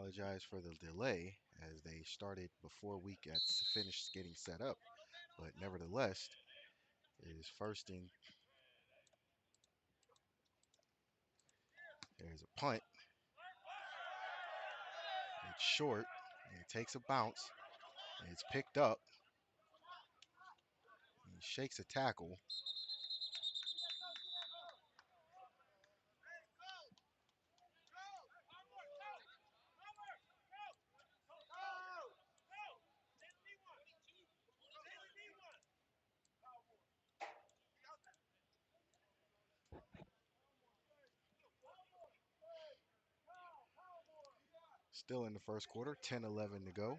Apologize for the delay as they started before we got finished getting set up. But nevertheless, it is first and there's a punt. It's short. And it takes a bounce. And it's picked up. He shakes a tackle. Still in the first quarter, 10-11 to go.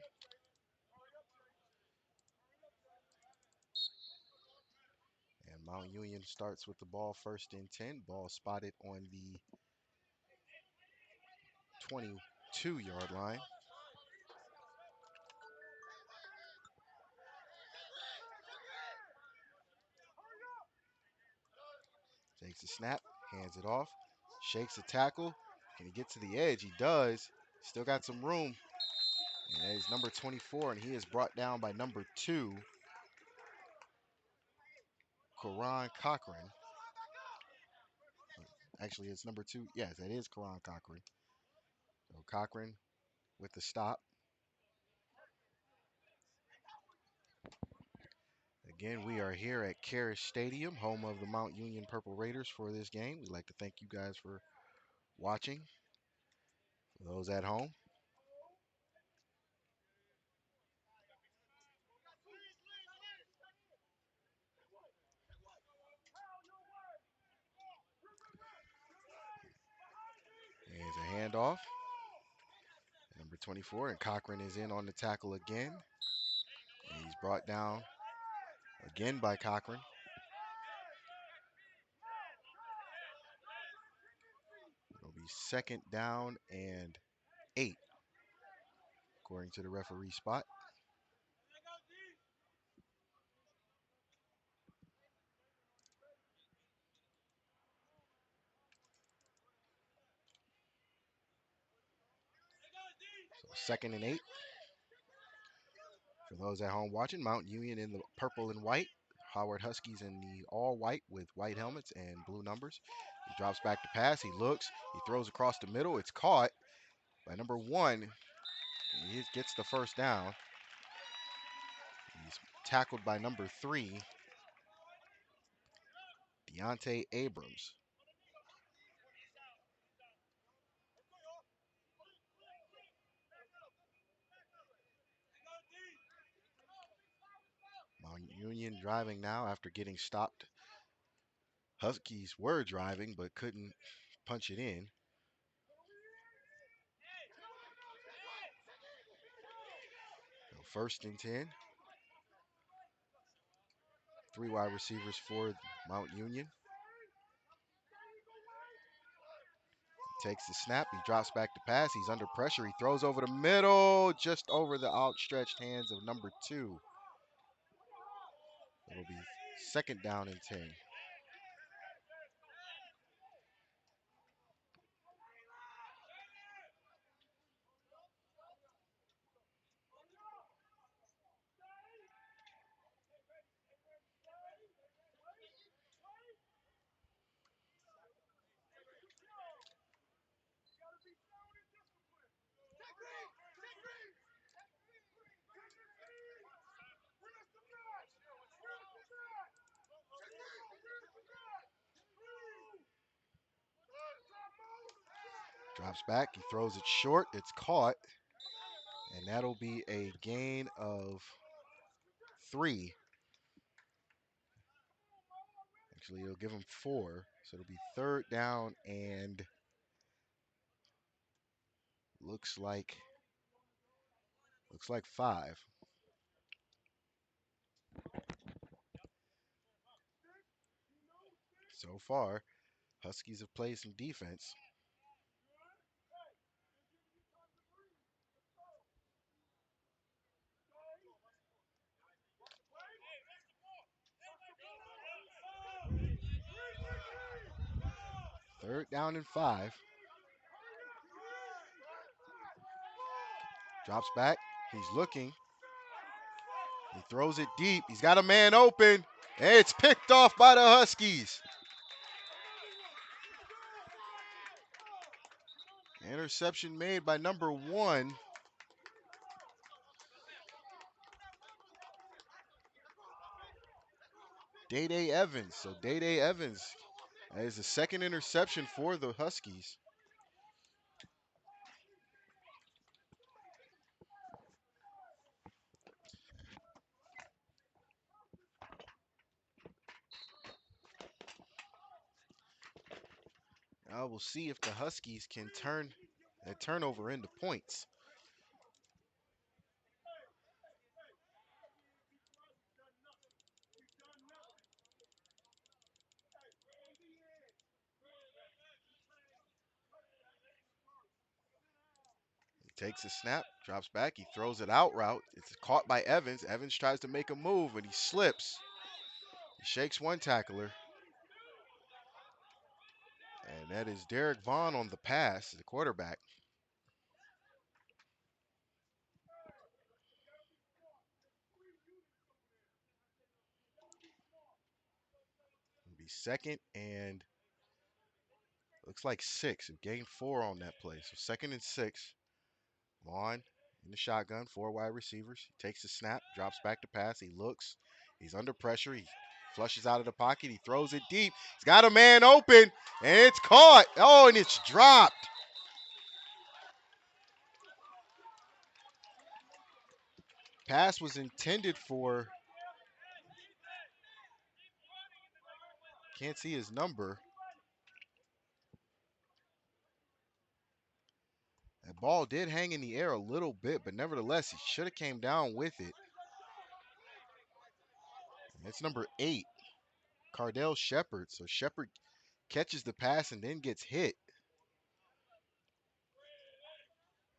And Mount Union starts with the ball first and 10. Ball spotted on the 22-yard line. Takes a snap, hands it off, shakes a tackle. Can he get to the edge? He does. Still got some room. And that is number 24, and he is brought down by number 2, Karan Cochran. Actually, it's number 2. Yes, that is Karan Cochran. So Cochran with the stop. Again, we are here at Carish Stadium, home of the Mount Union Purple Raiders for this game. We'd like to thank you guys for watching. For those at home, there's a handoff. Number 24, and Cochran is in on the tackle again. And he's brought down again by Cochran. It'll be second down and 8, according to the referee spot. So second and 8. For those at home watching, Mount Union in the purple and white. Howard Huskies in the all white with white helmets and blue numbers. He drops back to pass. He looks. He throws across the middle. It's caught by number 1. He gets the first down. He's tackled by number 3, Deontay Abrams. Mount Union driving now after getting stopped. Huskies were driving but couldn't punch it in. So first and 10. 3 wide receivers for Mount Union. Takes the snap. He drops back to pass. He's under pressure. He throws over the middle, just over the outstretched hands of number 2. It'll be second down and 10. Drops back. He throws it short. It's caught. And that'll be a gain of 3. Actually, it'll give him 4. So it'll be third down and looks like 5. So far, Huskies have played some defense. Third down and 5. Drops back. He's looking. He throws it deep. He's got a man open. And it's picked off by the Huskies. Interception made by number 1. Day Evans. So Day Evans is the second interception for the Huskies. Now we'll see if the Huskies can turn a turnover into points. He takes a snap, drops back, he throws it out route. It's caught by Evans. Evans tries to make a move, and he slips. He shakes one tackler. And that is Derek Vaughn on the pass, the quarterback. It'll be second and looks like 6. He gained 4 on that play. So second and 6. Vaughn in the shotgun, 4 wide receivers. He takes the snap, drops back to pass. He looks. He's under pressure. He flushes out of the pocket. He throws it deep. He's got a man open, and it's caught. Oh, and it's dropped. Pass was intended for, can't see his number. That ball did hang in the air a little bit, but nevertheless, he should have came down with it. And it's number 8, Cardell Shepard. So Shepard catches the pass and then gets hit.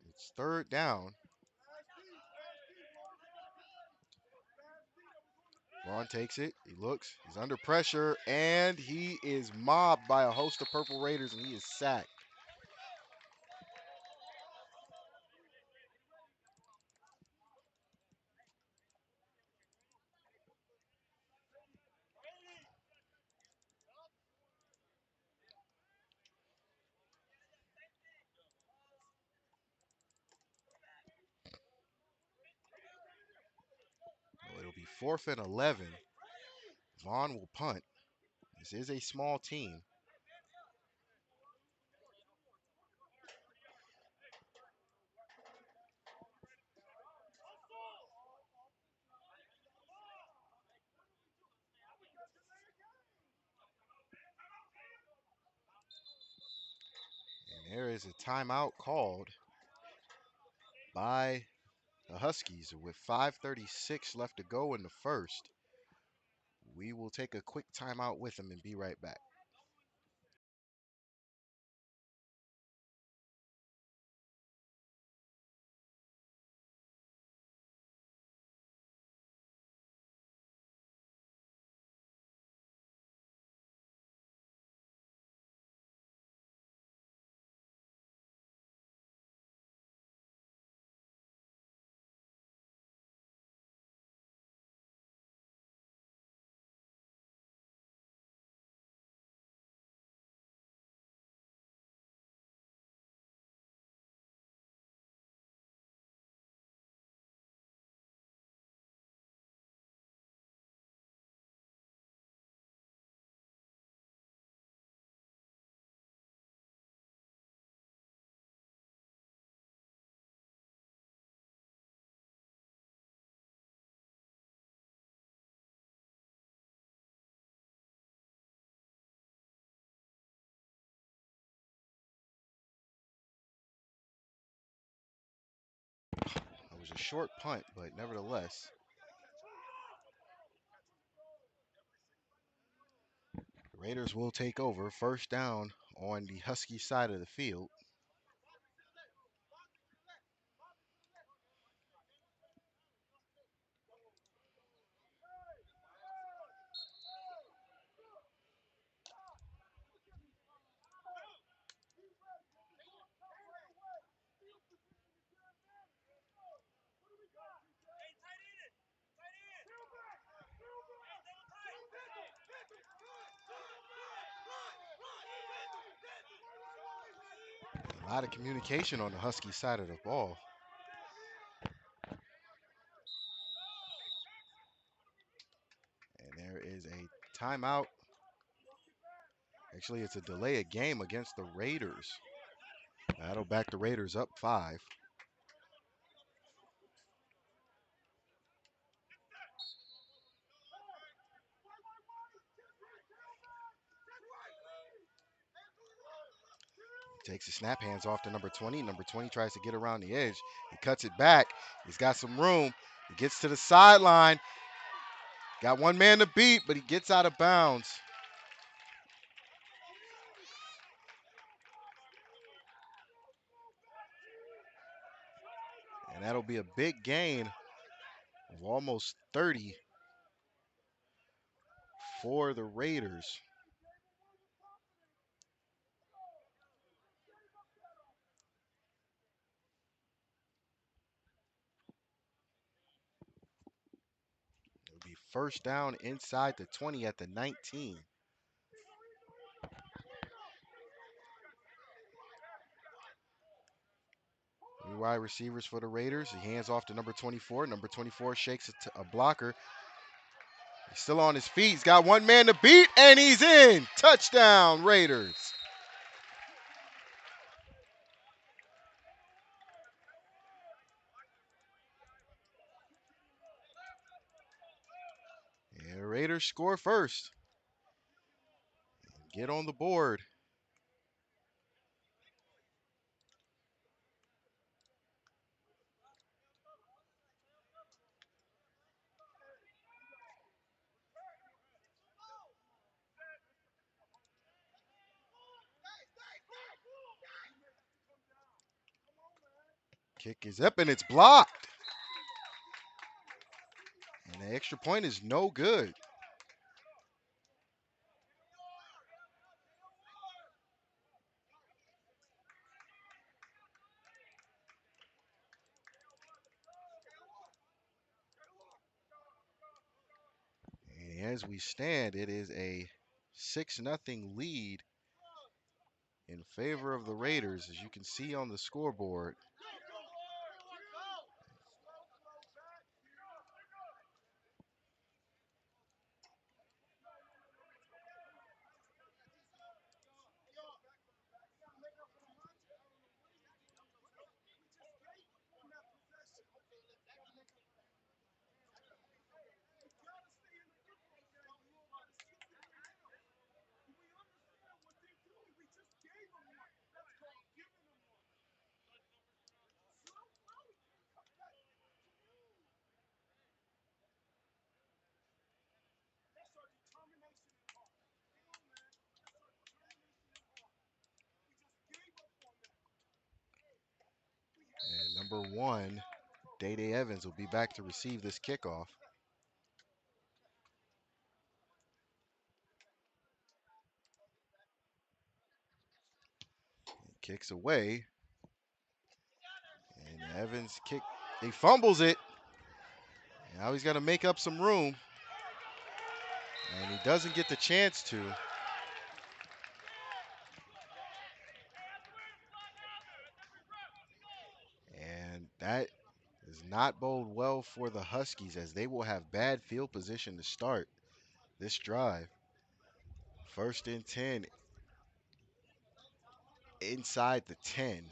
It's third down. Vaughn takes it. He looks. He's under pressure, and he is mobbed by a host of Purple Raiders, and he is sacked. So it'll be 4th and 11. Vaughn will punt. This is a small team. And there is a timeout called by the Huskies with 5:36 left to go in the first. We will take a quick timeout with them and be right back. It was a short punt, but nevertheless, the Raiders will take over first down on the Husky side of the field. A lot of communication on the Husky side of the ball. And there is a timeout. Actually, it's a delay of game against the Raiders. That'll back the Raiders up 5. Takes the snap, hands off to number 20. Number 20 tries to get around the edge. He cuts it back. He's got some room. He gets to the sideline. Got one man to beat, but he gets out of bounds. And that'll be a big gain of almost 30 for the Raiders. It'll be first down inside the 20 at the 19. Three wide receivers for the Raiders. He hands off to number 24. Number 24 shakes a blocker. He's still on his feet. He's got one man to beat, and he's in. Touchdown, Raiders. And the Raiders score first. Get on the board. Kick is up, and it's blocked. And the extra point is no good. And as we stand, it is a 6-0 lead in favor of the Raiders, as you can see on the scoreboard. And number 1, Day Evans will be back to receive this kickoff. He kicks away. And Evans he fumbles it. Now he's got to make up some room. And he doesn't get the chance to. And that does not bode well for the Huskies, as they will have bad field position to start this drive. First and 10 inside the 10.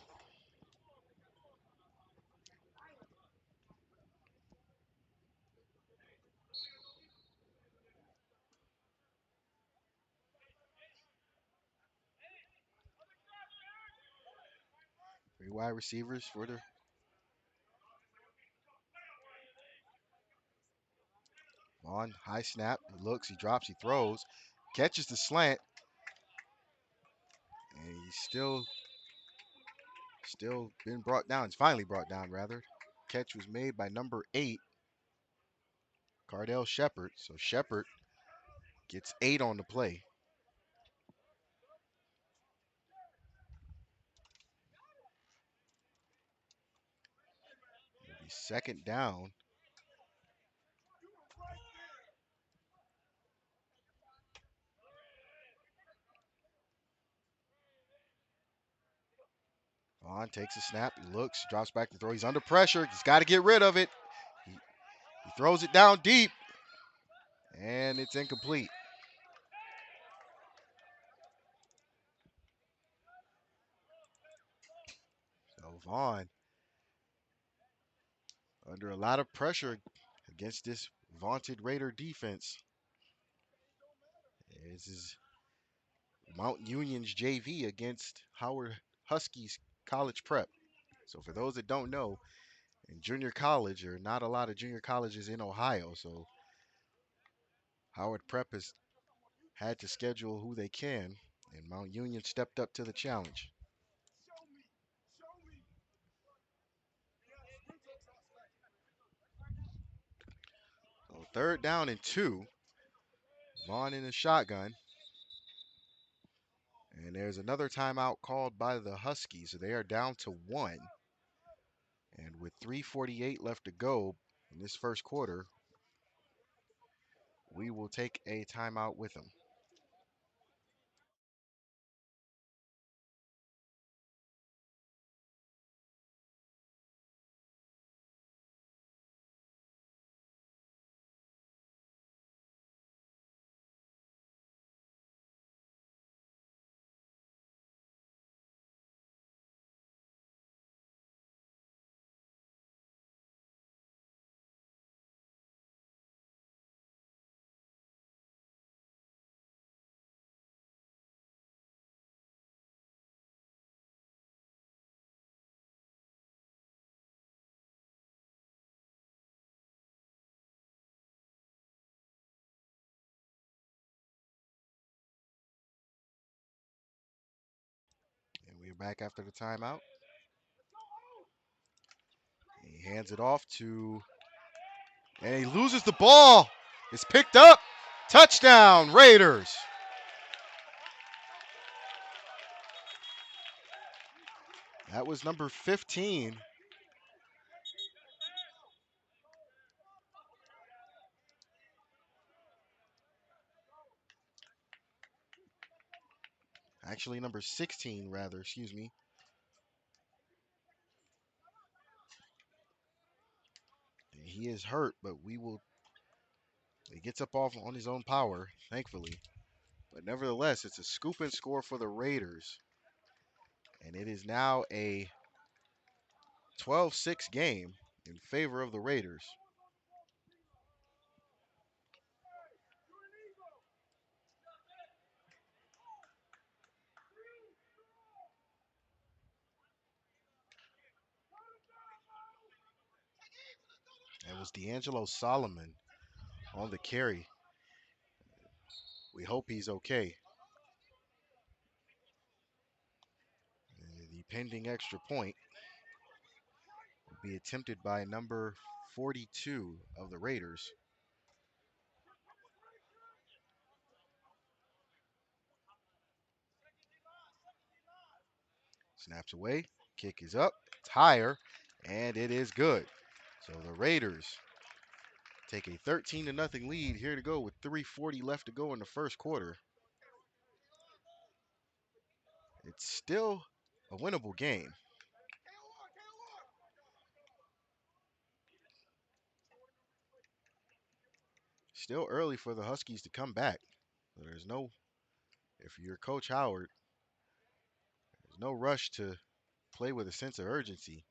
Three wide receivers for the on high snap. He looks, he drops, he throws, catches the slant, and he's still been brought down. It's finally brought down, rather. Catch was made by number 8, Cardell Shepard. So Shepard gets 8 on the play. It'll be second down. Vaughn takes a snap. He looks, drops back to throw. He's under pressure. He's got to get rid of it. He throws it down deep, and it's incomplete. So Vaughn under a lot of pressure against this vaunted Raider defense. This is Mount Union's JV against Howard Huskies college prep. So for those that don't know, in junior college, there are not a lot of junior colleges in Ohio. So Howard Prep has had to schedule who they can, and Mount Union stepped up to the challenge. So 3rd down and 2. Vaughn in the shotgun. And there's another timeout called by the Huskies. So they are down to 1. And with 3:48 left to go in this first quarter, we will take a timeout with them. And we're back after the timeout. He hands it off to, and he loses the ball. It's picked up. Touchdown, Raiders. That was number 15. Actually, number 16, rather, excuse me. He is hurt, but we will. He gets up off on his own power, thankfully. But nevertheless, it's a scoop and score for the Raiders. And it is now a 12-6 game in favor of the Raiders. It was D'Angelo Solomon on the carry. We hope he's okay. The pending extra point will be attempted by number 42 of the Raiders. Snaps away. Kick is up. It's higher. And it is good. So the Raiders take a 13-0 lead here to go with 3:40 left to go in the first quarter. It's still a winnable game. Still early for the Huskies to come back. There's no, if you're Coach Howard, there's no rush to play with a sense of urgency.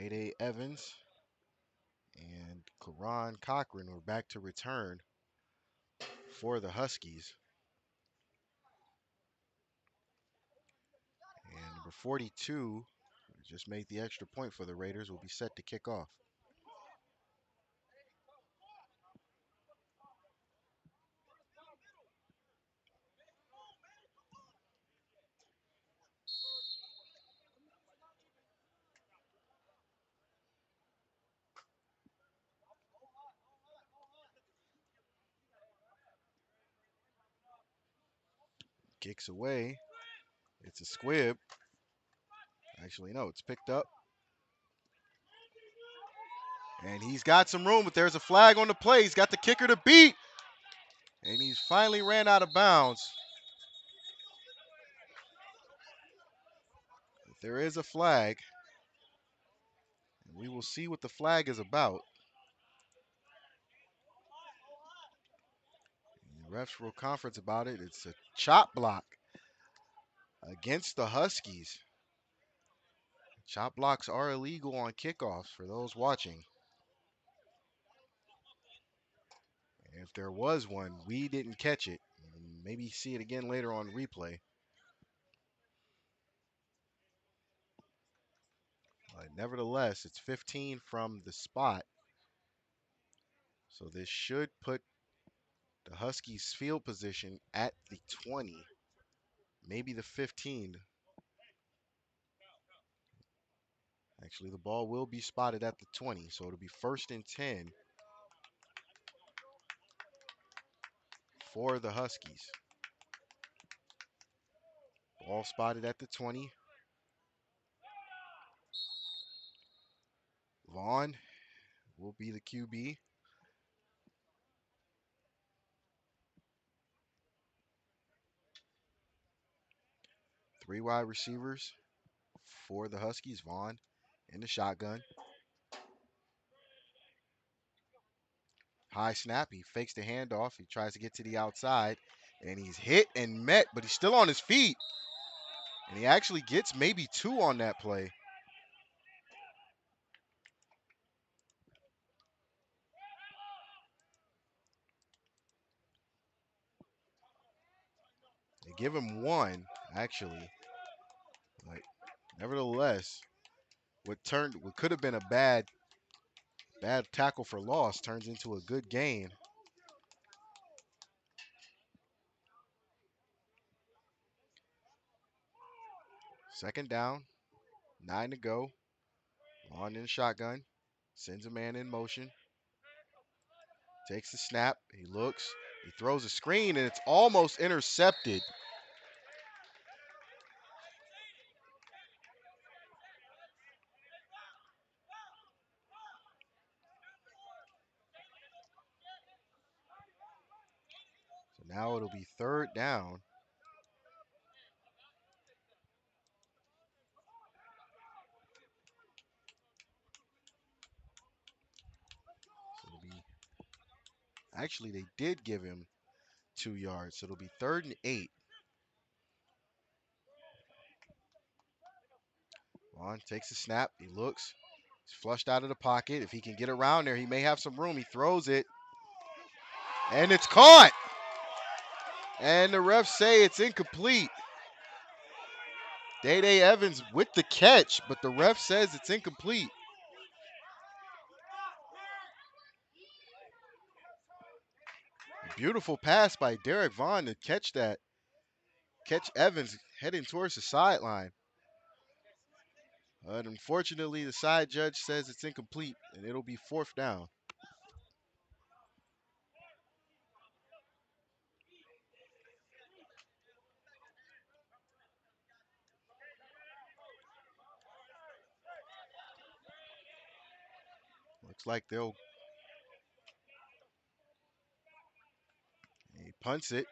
Day Evans and Karan Cochran were back to return for the Huskies. And number 42 just made the extra point for the Raiders, will be set to kick off. Kicks away. It's a squib. Actually, no, it's picked up. And he's got some room, but there's a flag on the play. He's got the kicker to beat. And he's finally ran out of bounds. But there is a flag. And we will see what the flag is about. And the refs will conference about it. It's a chop block against the Huskies. Chop blocks are illegal on kickoffs for those watching. And if there was one, we didn't catch it. Maybe see it again later on replay. But nevertheless, it's 15 from the spot. So this should put the Huskies' field position at the 20, maybe the 15. Actually, the ball will be spotted at the 20, so it'll be 1st and 10 for the Huskies. Ball spotted at the 20. Vaughn will be the QB. Three wide receivers for the Huskies. Vaughn in the shotgun. High snap. He fakes the handoff. He tries to get to the outside. And he's hit and met, but he's still on his feet. And he actually gets maybe 2 on that play. They give him 1, actually. Like, nevertheless, what could have been a bad tackle for loss turns into a good gain. Second down, 9 to go. On in shotgun, sends a man in motion, takes the snap, he looks, he throws a screen, and it's almost intercepted. So now it'll be 3rd down. So it'll be, actually, they did give him 2 yards, so it'll be 3rd and 8. On takes the snap, he looks, he's flushed out of the pocket. If he can get around there, he may have some room. He throws it, and it's caught. And the refs say it's incomplete. Day Evans with the catch, but the ref says it's incomplete. Beautiful pass by Derek Vaughn to catch Evans heading towards the sideline. But unfortunately, the side judge says it's incomplete, and it'll be 4th down. Looks like he punts it.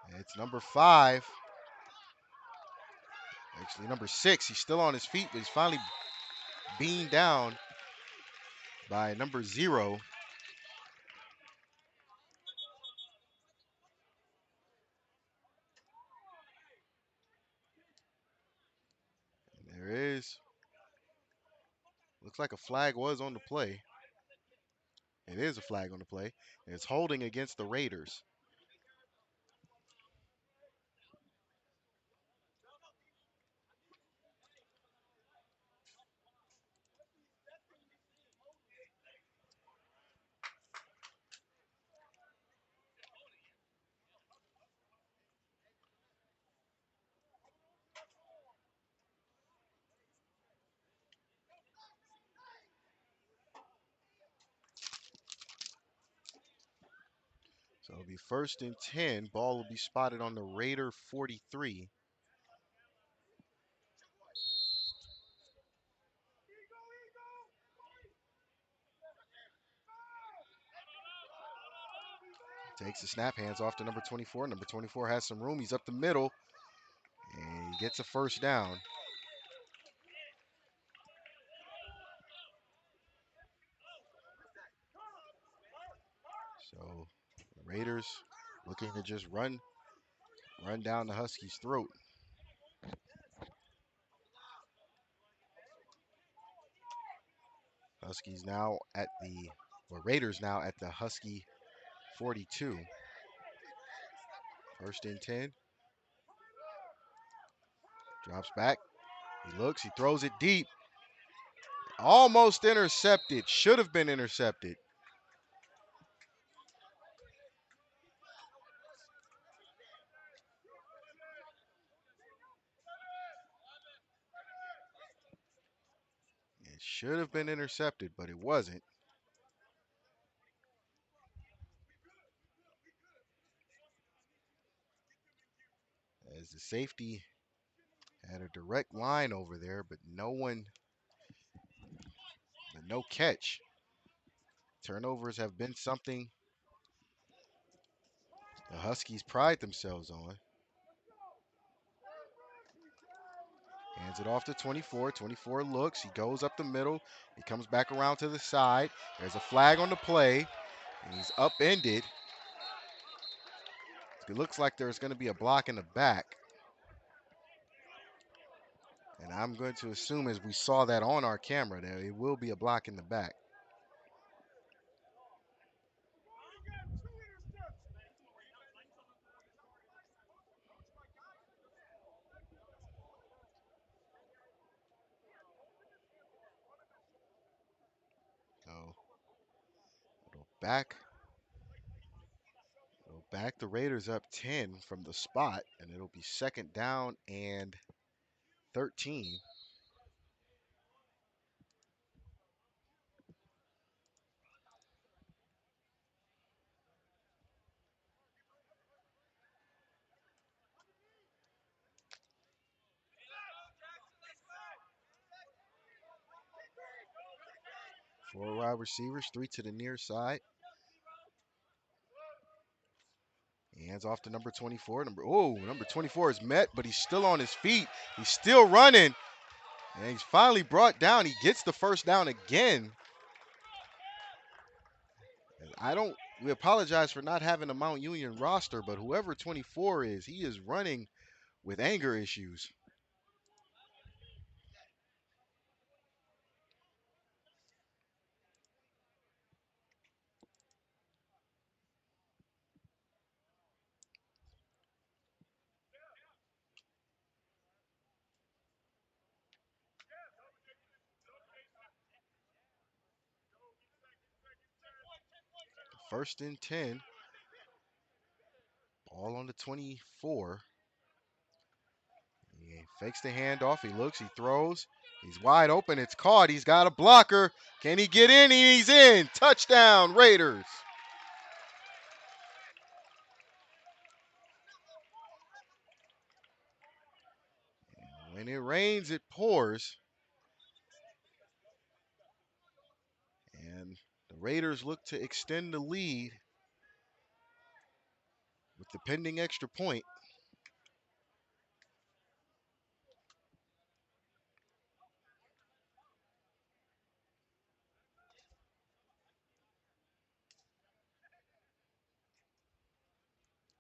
And it's number 5. Actually, number 6. He's still on his feet, but he's finally beamed down by number 0. And there is. Looks like a flag was on the play. It is a flag on the play. And it's holding against the Raiders. So it'll be 1st and 10. Ball will be spotted on the Raider 43. Takes the snap, hands off to number 24. Number 24 has some room. He's up the middle, and he gets a first down. So the Raiders looking to just run down the Huskies' throat. Huskies now at the, or Raiders now at the Husky 42. 1st and 10. Drops back. He looks. He throws it deep. Almost intercepted. Should have been intercepted. It should have been intercepted, but it wasn't. As the safety had a direct line over there, but no catch. Turnovers have been something the Huskies pride themselves on. Hands it off to 24. 24 looks. He goes up the middle. He comes back around to the side. There's a flag on the play, and he's upended. It looks like there's going to be a block in the back. And I'm going to assume, as we saw that on our camera, that it will be a block in the back. So it'll back. It'll back the Raiders up 10 from the spot, and it'll be 2nd down and 13. Four wide receivers, three to the near side. Hands off to number 24. Number 24 is met, but he's still on his feet. He's still running, and he's finally brought down. He gets the first down again. We apologize for not having a Mount Union roster, but whoever 24 is, he is running with anger issues. First and 10. Ball on the 24. He fakes the handoff. He looks. He throws. He's wide open. It's caught. He's got a blocker. Can he get in? He's in. Touchdown, Raiders. When it rains, it pours. And the Raiders look to extend the lead with the pending extra point.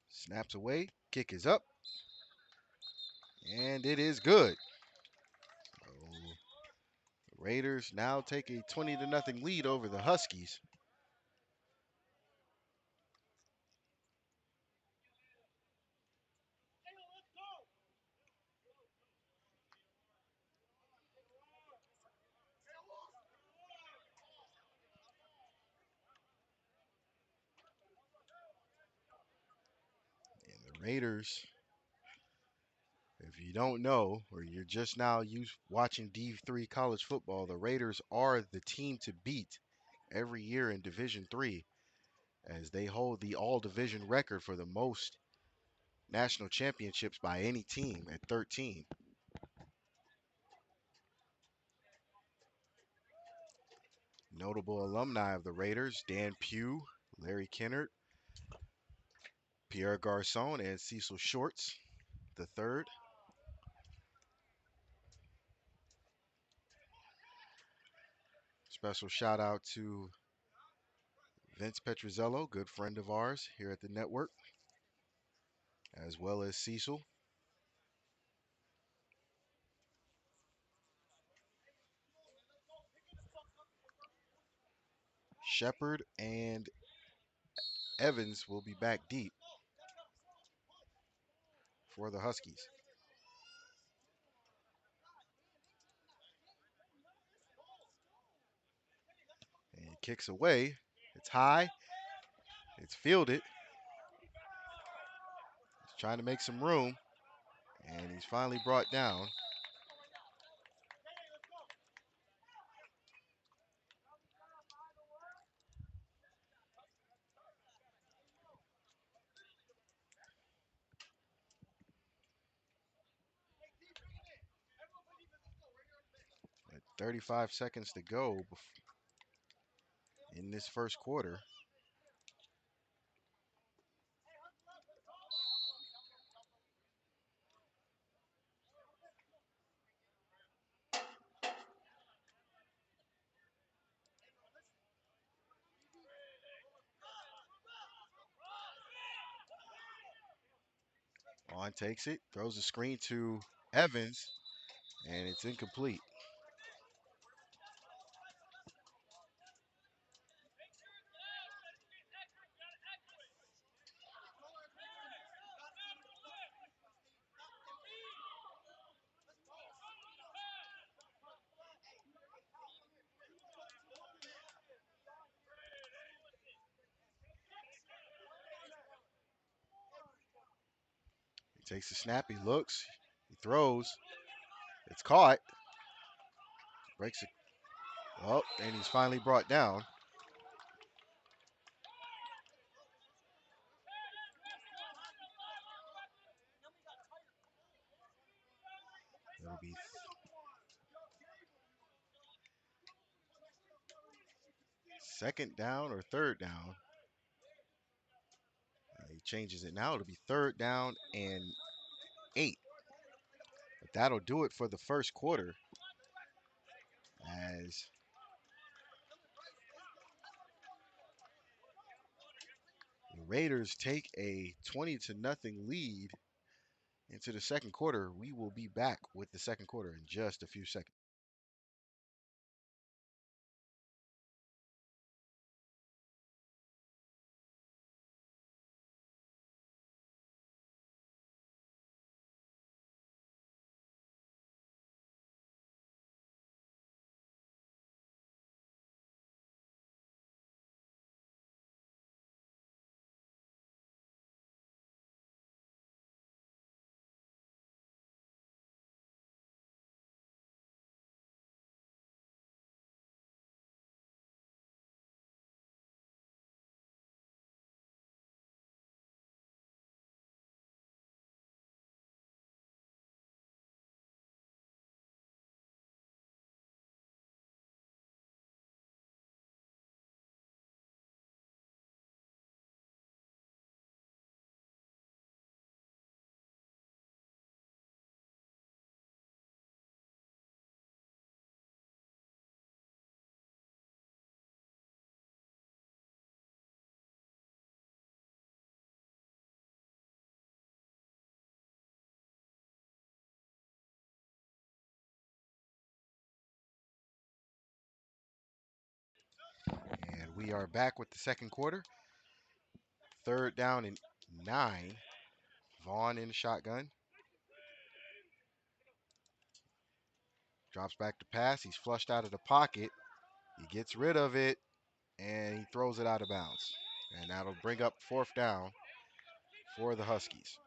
Snaps away. Kick is up. And it is good. So the Raiders now take a 20-0 lead over the Huskies. And the Raiders, if you don't know, or you're just now watching D3 college football, the Raiders are the team to beat every year in Division 3. as they hold the all division record for the most national championships by any team at 13. Notable alumni of the Raiders: Dan Pugh, Larry Kennard, Pierre Garcon, and Cecil Shorts the third. Special shout out to Vince Petrozello, good friend of ours here at the network, as well as Cecil. Shepard and Evans will be back deep for the Huskies. And he kicks away. It's high. It's fielded. He's trying to make some room. And he's finally brought down. At 35 seconds to go in this first quarter. On takes it, throws the screen to Evans, and it's incomplete. He takes the snap, he looks, he throws. It's caught, breaks it. Oh, and he's finally brought down. It'll be second down or third down. He changes it now. It'll be third down and 8. But that'll do it for the first quarter as the Raiders take a 20 to nothing lead into the second quarter. We will be back with the second quarter in just a few seconds. And we are back with the second quarter. Third down and 9. Vaughn in the shotgun. Drops back to pass. He's flushed out of the pocket. He gets rid of it and he throws it out of bounds. And that'll bring up fourth down for the Huskies.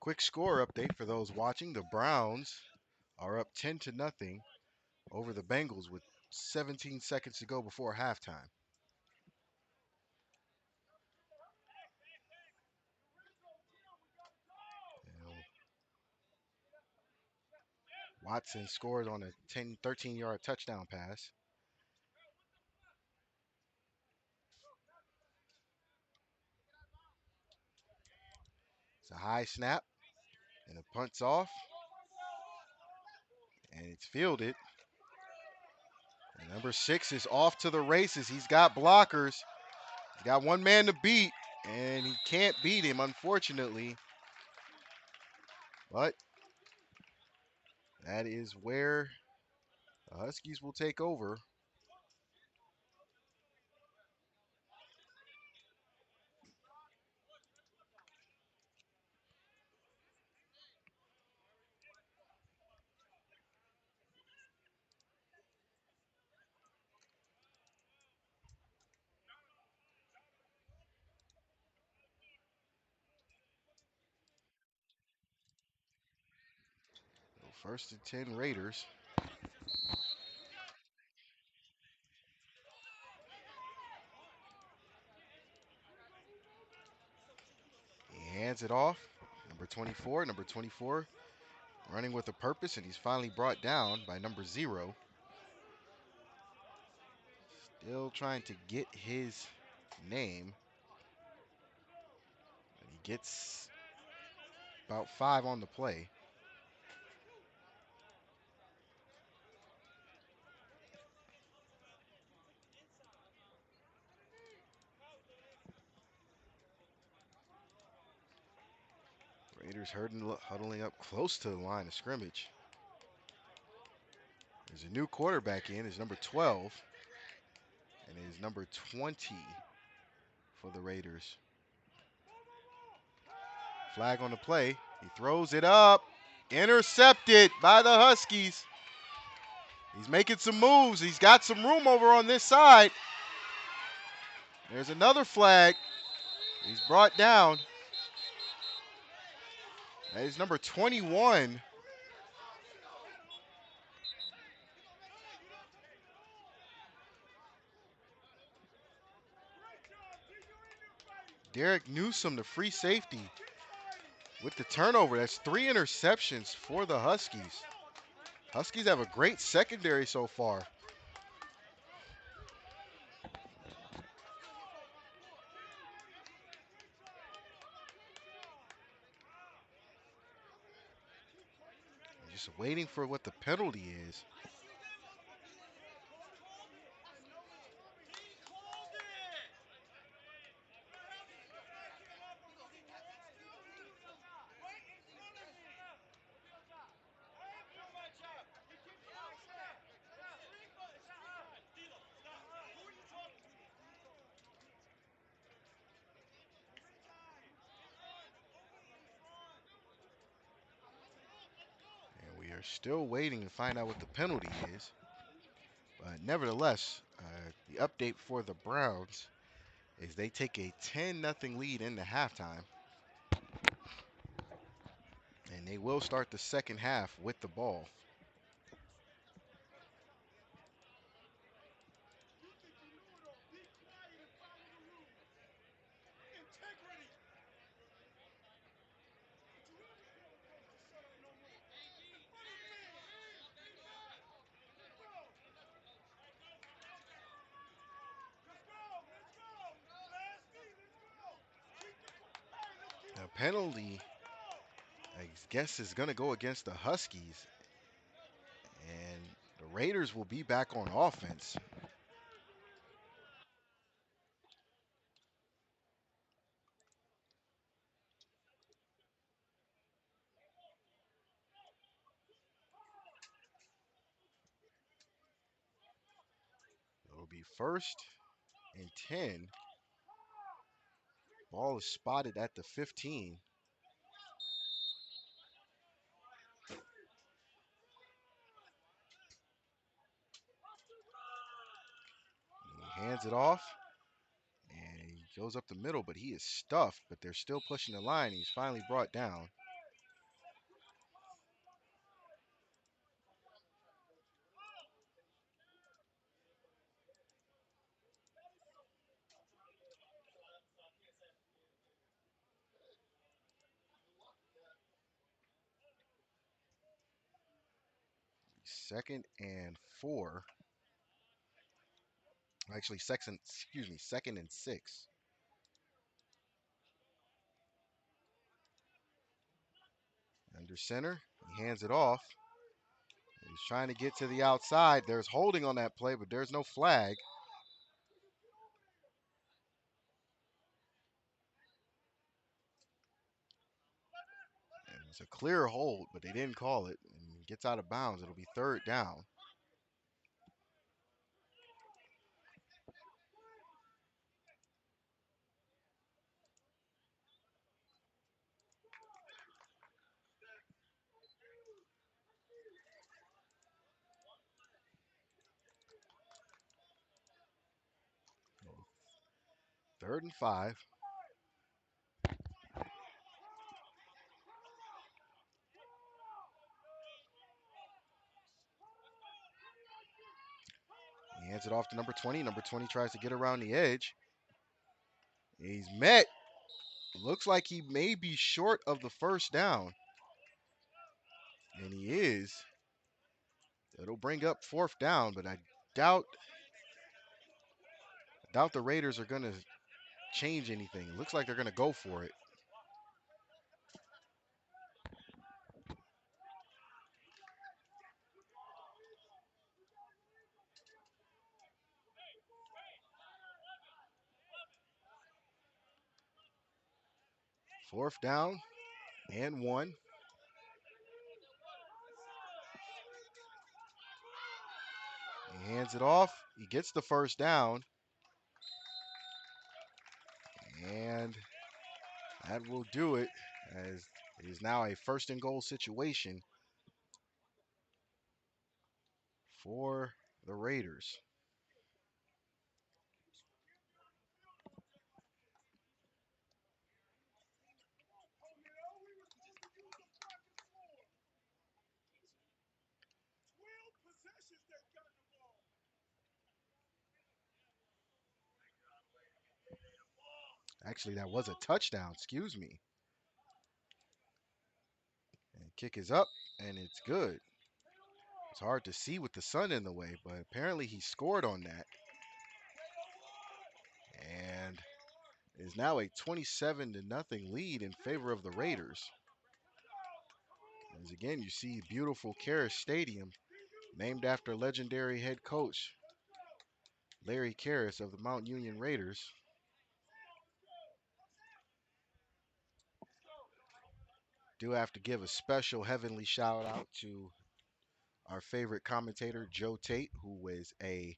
Quick score update for those watching. The Browns are up 10 to nothing over the Bengals with 17 seconds to go before halftime. And Watson scores on a 13-yard touchdown pass. It's a high snap, and it punts off, and it's fielded. And number 6 is off to the races. He's got blockers. He's got one man to beat, and he can't beat him, unfortunately. But that is where the Huskies will take over. So first and 10 Raiders. He hands it off. Number 24. Number 24 running with a purpose, and he's finally brought down by number 0. Still trying to get his name. And he gets about 5 on the play. Raiders huddling up close to the line of scrimmage. There's a new quarterback in. It's number 12. And it is number 20 for the Raiders. Flag on the play. He throws it up. Intercepted by the Huskies. He's making some moves. He's got some room over on this side. There's another flag. He's brought down. That is number 21. Derek Newsom, the free safety, with the turnover. That's 3 interceptions for the Huskies. Huskies have a great secondary so far. Just waiting for what the penalty is. And we are still waiting to find out what the penalty is. But nevertheless, the update for the Browns is they take a 10-0 lead into halftime. And they will start the second half with the ball. The penalty, I guess, is going to go against the Huskies. And the Raiders will be back on offense. It will be first and 10. Ball is spotted at the 15. He hands it off. And he goes up the middle, but he is stuffed. But they're still pushing the line. He's finally brought down. Second and 4. Actually, second and 6. Under center, he hands it off. He's trying to get to the outside. There's holding on that play, but there's no flag. And it's a clear hold, but they didn't call it. And he gets out of bounds. It'll be third down. Third and 5. He hands it off to number 20. Number 20 tries to get around the edge. He's met. Looks like he may be short of the first down. And he is. It'll bring up fourth down, but I doubt the Raiders are going to change anything. It looks like they're going to go for it. Fourth down and 1. He hands it off. He gets the first down. And that will do it, as it is now a first and goal situation for the Raiders. Actually, that was a touchdown, excuse me. And kick is up, and it's good. It's hard to see with the sun in the way, but apparently he scored on that. And is now a 27-0 lead in favor of the Raiders. As again, you see beautiful Karras Stadium, named after legendary head coach Larry Karras of the Mount Union Raiders. Do have to give a special heavenly shout out to our favorite commentator, Joe Tate, who was a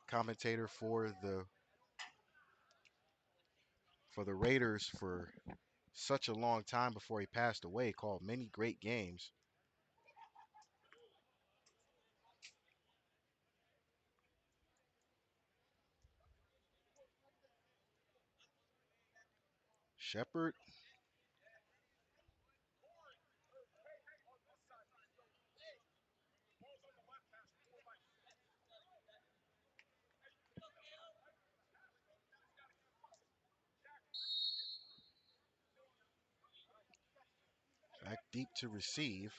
commentator for the Raiders for such a long time before he passed away, called many great games. Shepard back deep to receive.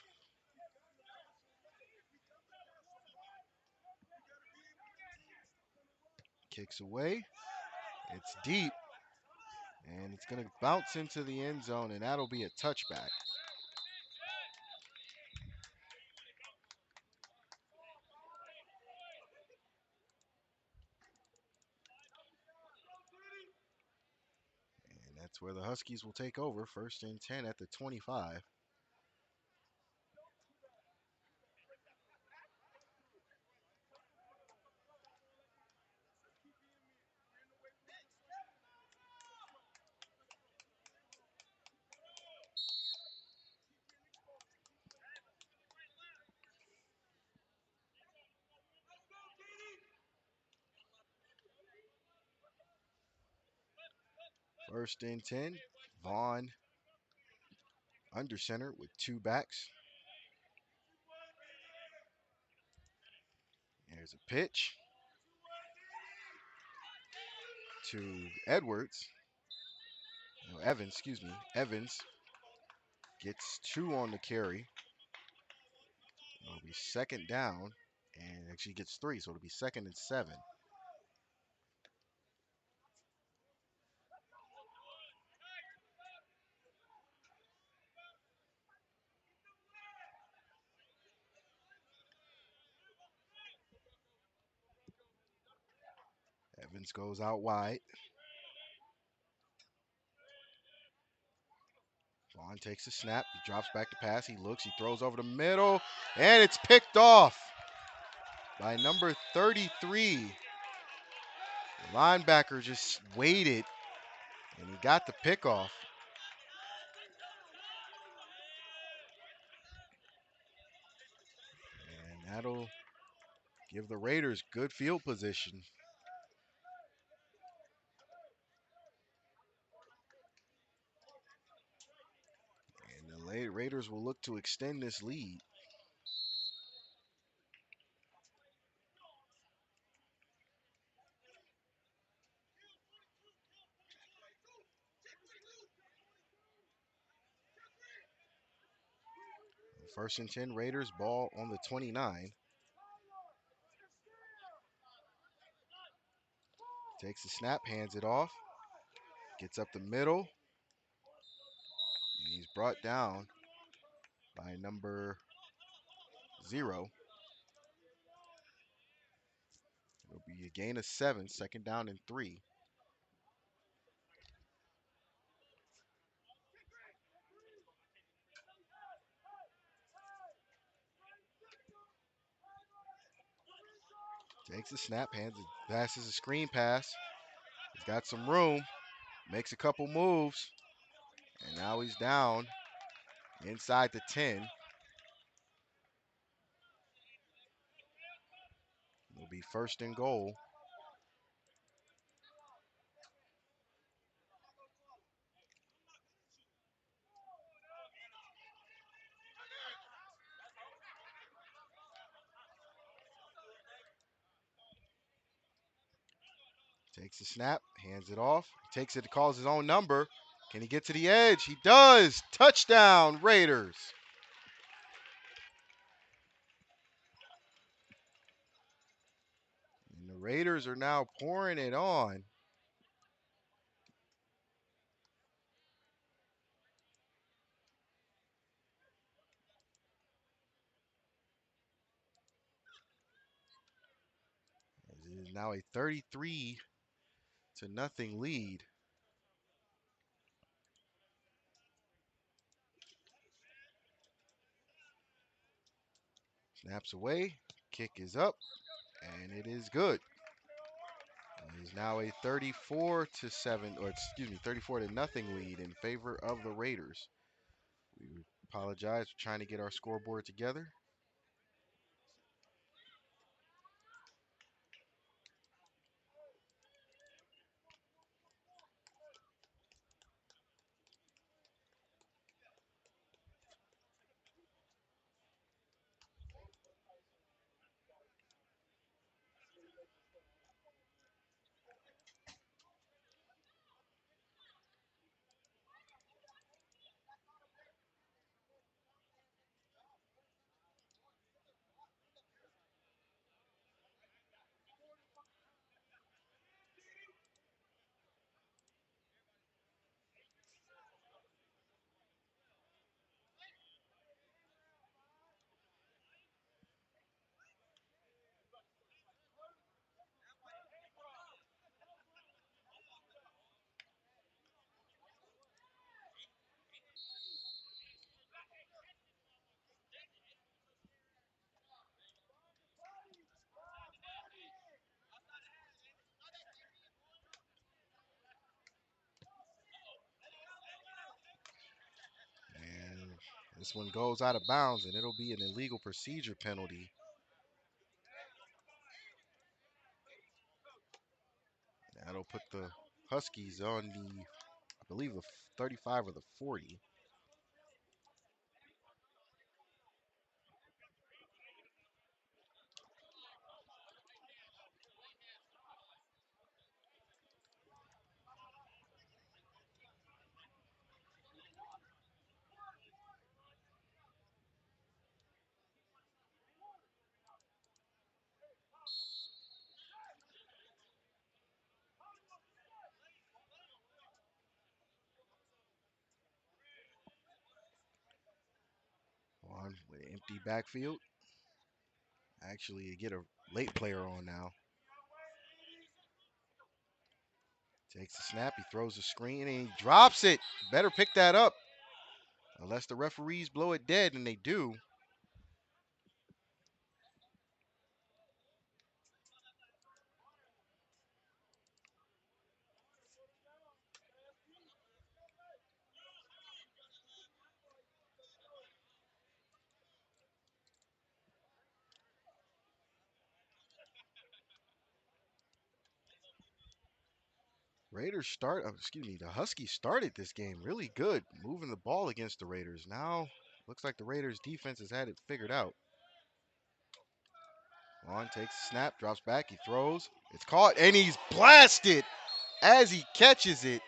Kicks away. It's deep. And it's going to bounce into the end zone, and that'll be a touchback. And that's where the Huskies will take over. First and 10 at the 25. First and 10. Vaughn under center with two backs. There's a pitch to Edwards. No, Evans, excuse me. Evans gets two on the carry. It'll be second down, and actually gets three, so it'll be 2nd and 7. Evans goes out wide. Vaughn takes the snap. He drops back to pass. He looks. He throws over the middle, and it's picked off by number 33. The linebacker just waited, and he got the pick off. And that'll give the Raiders good field position. And the Raiders will look to extend this lead. First and 10, Raiders, ball on the 29. Takes the snap, hands it off, gets up the middle, and he's brought down by number 0. It'll be a gain of 7, 2nd down and 3. Takes the snap, hands it, passes a screen pass. He's got some room, makes a couple moves, and now he's down inside the 10. It'll be first and goal. Takes the snap, hands it off, takes it, calls his own number. Can he get to the edge? He does. Touchdown, Raiders. And the Raiders are now pouring it on. It is now a 33-0 lead. Snaps away, kick is up, and it is good. It is now a 34-7, or excuse me, 34-0 lead in favor of the Raiders. We apologize for trying to get our scoreboard together. And this one goes out of bounds, and it'll be an illegal procedure penalty. That'll put the Huskies on the, I believe, the 35 or the 40. Vaughn with an empty backfield. Actually, you get a late player on now. Takes the snap, he throws the screen, and he drops it. Better pick that up. Unless the referees blow it dead, and they do. The Huskies started this game really good, moving the ball against the Raiders. Now, looks like the Raiders defense has had it figured out. Vaughn takes the snap, drops back, he throws. It's caught, and he's blasted as he catches it.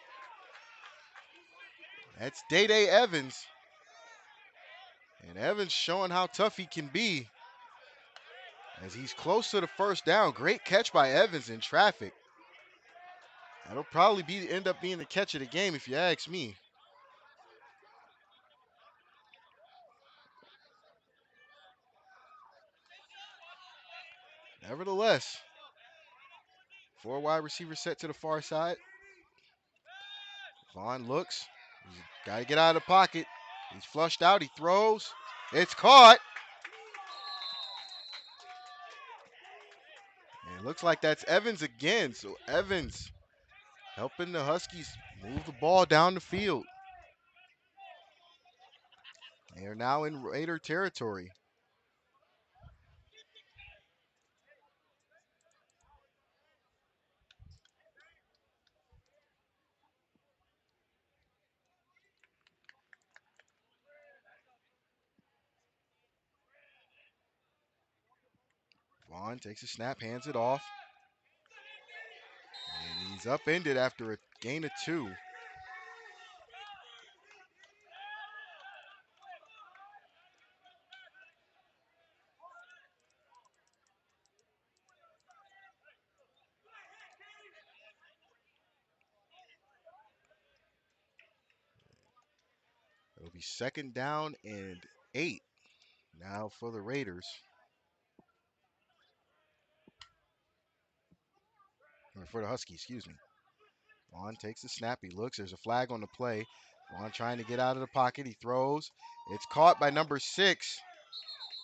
That's Day Evans. And Evans showing how tough he can be as he's close to the first down. Great catch by Evans in traffic. That'll probably end up being the catch of the game if you ask me. Nevertheless, four wide receivers set to the far side. Vaughn looks. He's got to get out of the pocket. He's flushed out. He throws. It's caught. And it looks like that's Evans again. So Evans helping the Huskies move the ball down the field. They are now in Raider territory. Vaughn takes a snap, hands it off. And he's upended after a gain of 2. It'll be 2nd down and 8 now for the Raiders. Or for the Huskies, excuse me. Vaughn takes the snap. He looks. There's a flag on the play. Vaughn trying to get out of the pocket. He throws. It's caught by number 6.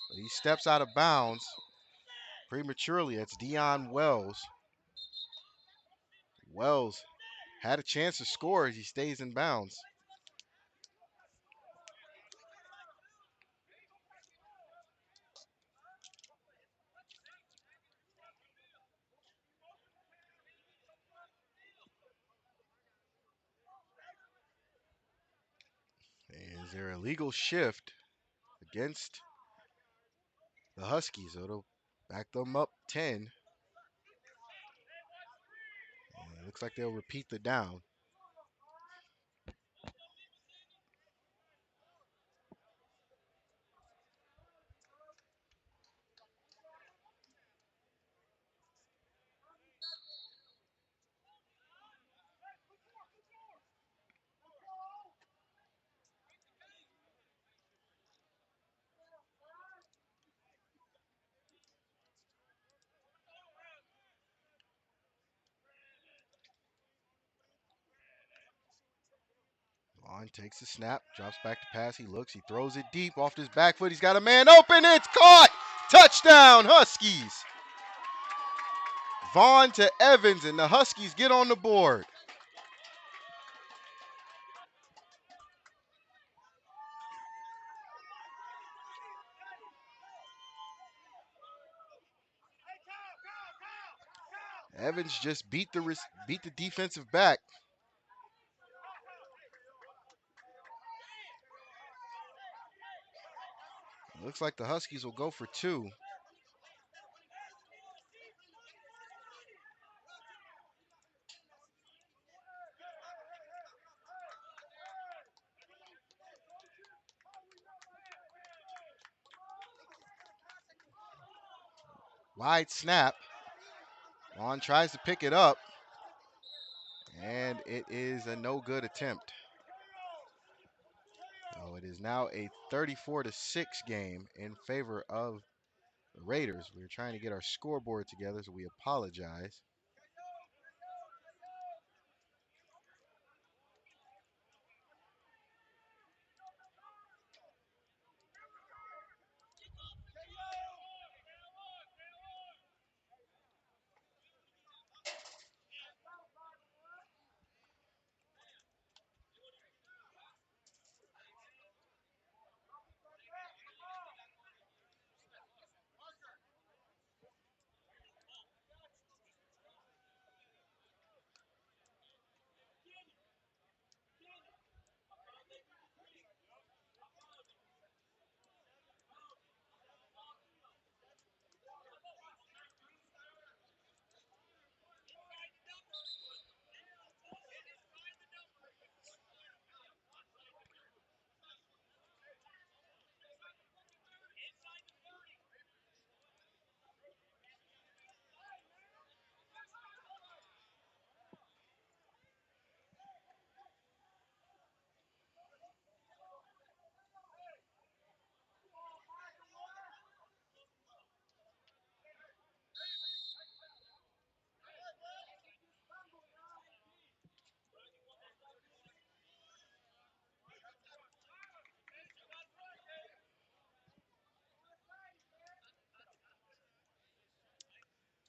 But he steps out of bounds prematurely. It's Dion Wells. Wells had a chance to score as he stays in bounds. Is there a legal shift against the Huskies? So it'll back them up 10. And it looks like they'll repeat the down. Vaughn takes the snap, drops back to pass. He looks, he throws it deep off his back foot. He's got a man open. It's caught. Touchdown, Huskies. Vaughn to Evans, and the Huskies get on the board. Evans just beat the defensive back. Looks like the Huskies will go for 2. Wide snap. Vaughn tries to pick it up, and it is a no good attempt. Oh, it is now a 34-6 game in favor of the Raiders. We were trying to get our scoreboard together, so we apologize.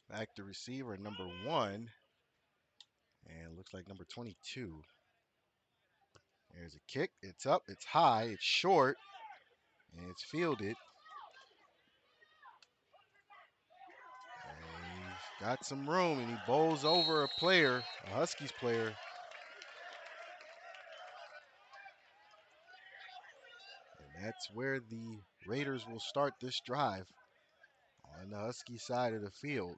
Back to receiver number 1, and looks like number 22. There's a kick. It's up, it's high, it's short, and it's fielded. And he's got some room, and he bowls over a player, a Huskies player. And that's where the Raiders will start this drive, on the Husky side of the field.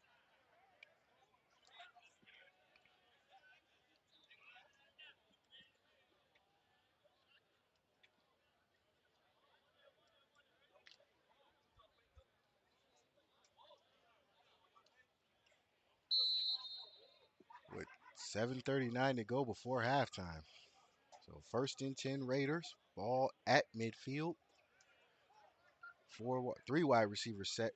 With 7:39 to go before halftime. So 1st and 10 Raiders, ball at midfield. Three wide receivers set.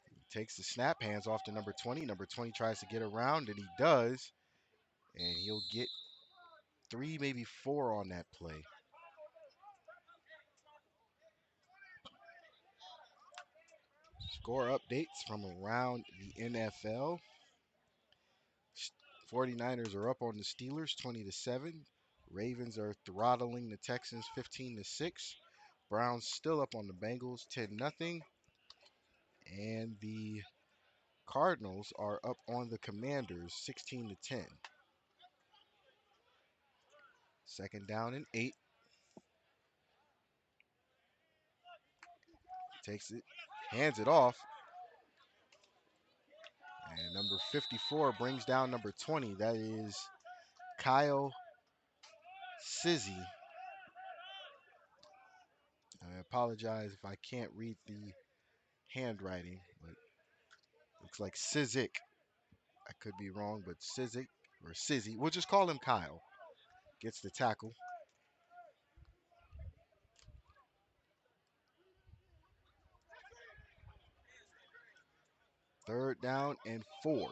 He takes the snap, hands off to number 20. Number 20 tries to get around, and he does. And he'll get 3, maybe 4 on that play. Score updates from around the NFL. 49ers are up on the Steelers 20-7. Ravens are throttling the Texans 15-6. Browns still up on the Bengals 10-0. And the Cardinals are up on the Commanders 16-10. 2nd down and 8. Takes it, hands it off. And number 54 brings down number 20. That is Kyle Sizzy. I apologize if I can't read the handwriting, but looks like Sizik. I could be wrong, but Sizik or Sizzy. We'll just call him Kyle. Gets the tackle. 3rd down and 4.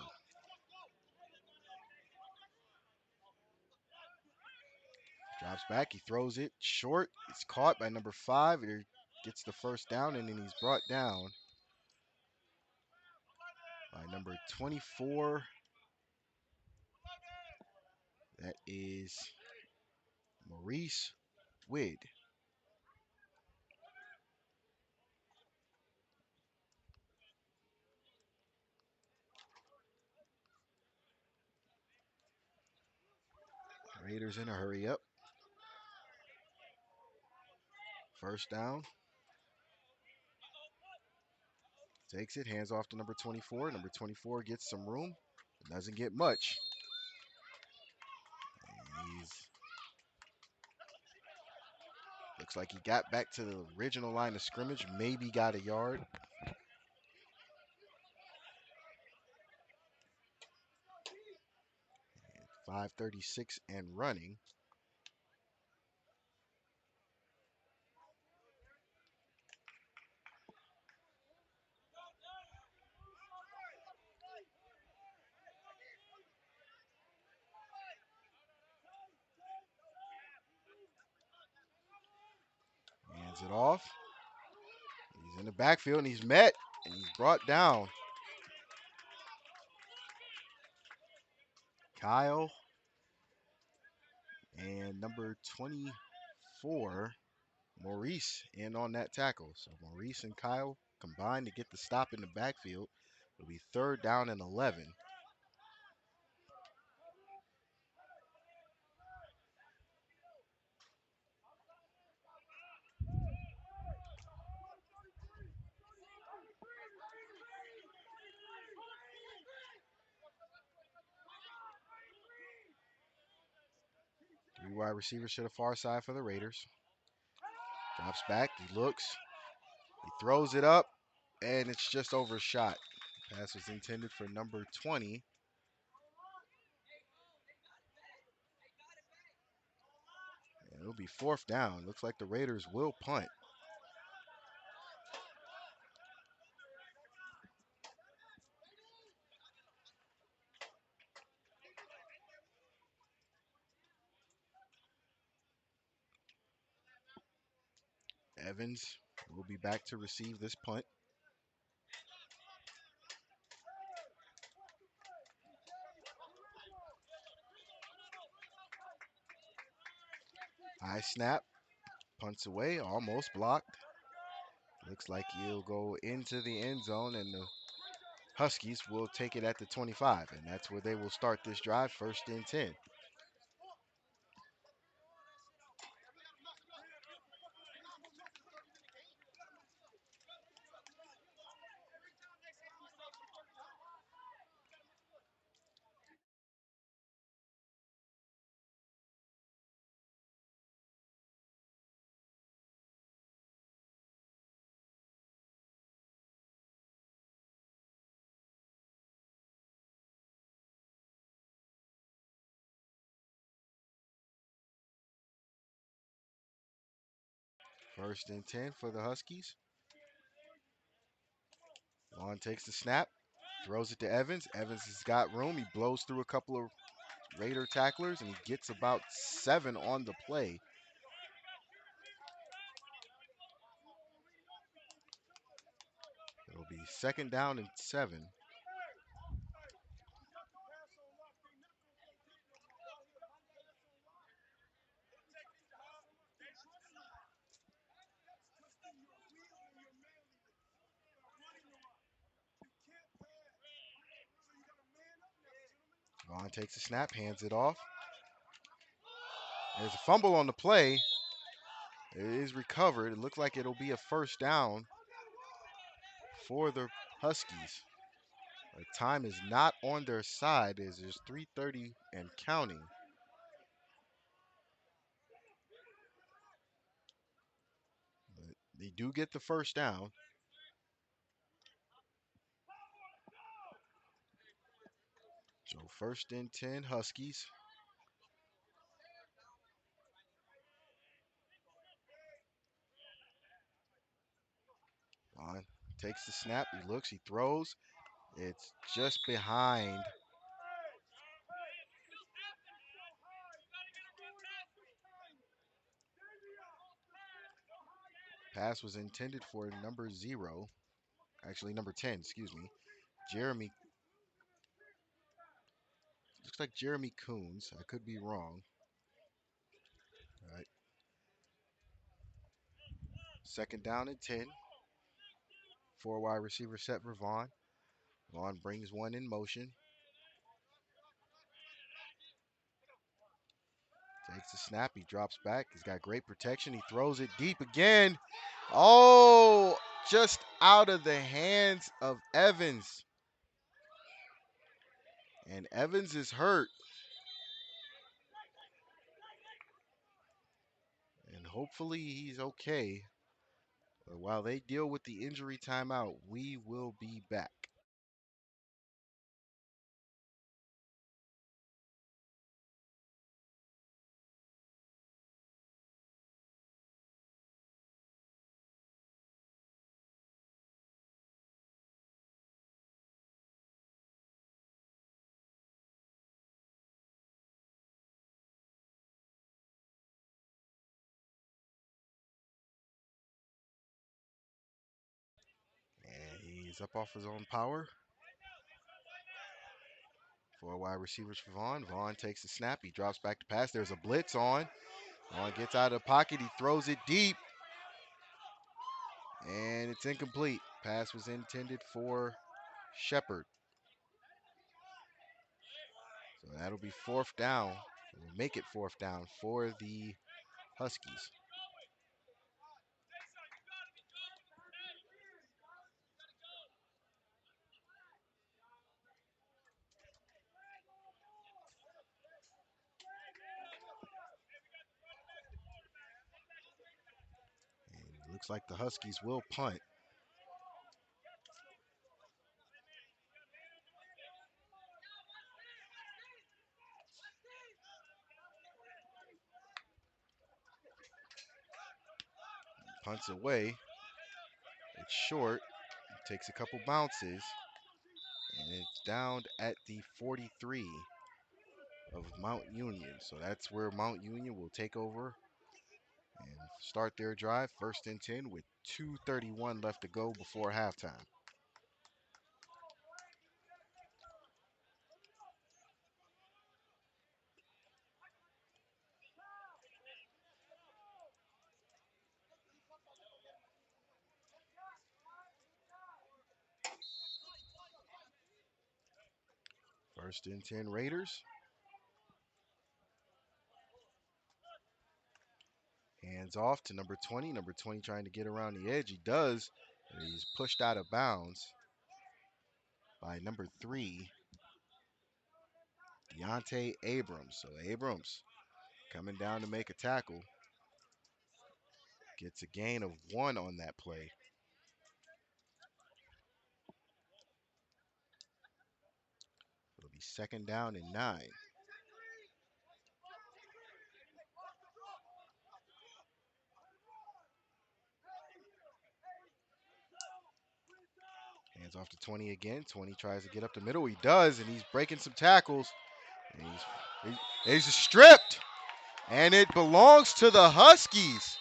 Drops back. He throws it short. It's caught by number 5. It gets the 1st down, and then he's brought down by number 24. That is Maurice Wid. Raiders in a hurry up. 1st down. Takes it, hands off to number 24. Number 24 gets some room. Doesn't get much. And looks like he got back to the original line of scrimmage, maybe got a yard. 5:36 and running. Hands it off. He's in the backfield and he's met and he's brought down. Kyle and number 24, Maurice, in on that tackle. So Maurice and Kyle combined to get the stop in the backfield. It'll be third down and 11. Three wide receivers to the far side for the Raiders. Drops back, he looks, he throws it up, and it's just overshot. Pass was intended for number 20. And it'll be fourth down. Looks like the Raiders will punt. Evans will be back to receive this punt. High snap, punts away, almost blocked. Looks like he'll go into the end zone, and the Huskies will take it at the 25, and that's where they will start this drive, first and 10. First and 10 for the Huskies. Vaughn takes the snap, throws it to Evans. Evans has got room. He blows through a couple of Raider tacklers, and he gets about 7 on the play. It'll be second down and 7. Vaughn takes the snap, hands it off. There's a fumble on the play. It is recovered. It looks like it'll be a first down for the Huskies. The time is not on their side as there's 3:30 and counting. But they do get the first down. So first and 10 Huskies. Vaughn takes the snap. He looks. He throws. It's just behind. Pass was intended for number 0. Actually, number 10, excuse me. Jeremy. Looks like Jeremy Coons. I could be wrong. All right. Second down and 10. Four wide receiver set for Vaughn. Vaughn brings one in motion. Takes the snap. He drops back. He's got great protection. He throws it deep again. Oh, just out of the hands of Evans. And Evans is hurt. And hopefully he's okay. But while they deal with the injury timeout, we will be back. He's up off his own power. Four wide receivers for Vaughn. Vaughn takes the snap. He drops back to pass. There's a blitz on. Vaughn gets out of the pocket. He throws it deep. And it's incomplete. Pass was intended for Shepard. So that'll be fourth down. We'll make it fourth down for the Huskies. And it looks like the Huskies will punt. Punts away. It's short. Takes a couple bounces. And it's down at the 43 of Mount Union. So that's where Mount Union will take over and start their drive. First and 10 with 2:31 left to go before halftime. First and 10 Raiders. Hands off to number 20. Number 20 trying to get around the edge. He does. And he's pushed out of bounds by number 3, Deontay Abrams. So Abrams coming down to make a tackle. Gets a gain of 1 on that play. It'll be second down and 9. Hands off to 20 again. 20 tries to get up the middle. He does, and he's breaking some tackles. And he's stripped, and it belongs to the Huskies.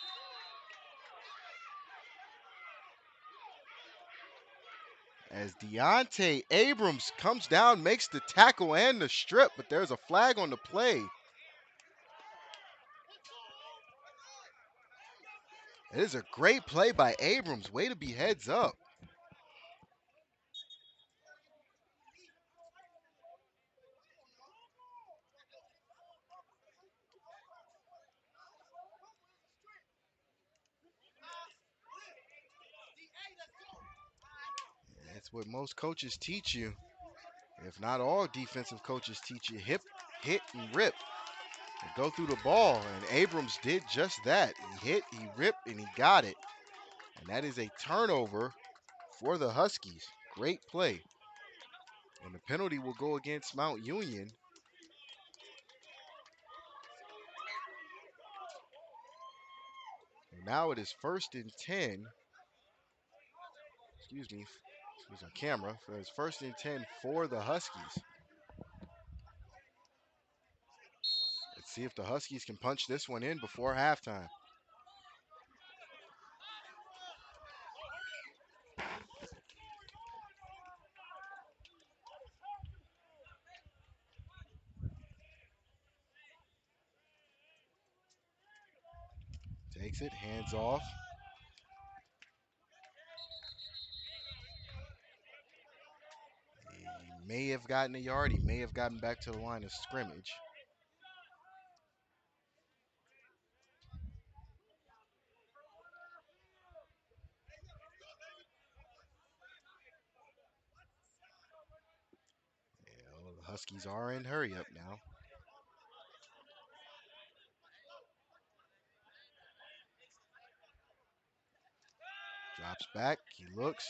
As Deontay Abrams comes down, makes the tackle and the strip, but there's a flag on the play. It is a great play by Abrams. Way to be heads up. That's what most coaches teach you. If not all defensive coaches teach you, hit, and rip. And go through the ball. And Abrams did just that. He hit, he ripped, and he got it. And that is a turnover for the Huskies. Great play. And the penalty will go against Mount Union. And now it is first and 10. Excuse me. Excuse on camera. So it's first and 10 for the Huskies. Let's see if the Huskies can punch this one in before halftime. Takes it, hands off. He may have gotten a yard. He may have gotten back to the line of scrimmage. Yeah, the Huskies are in hurry up now. Drops back. He looks.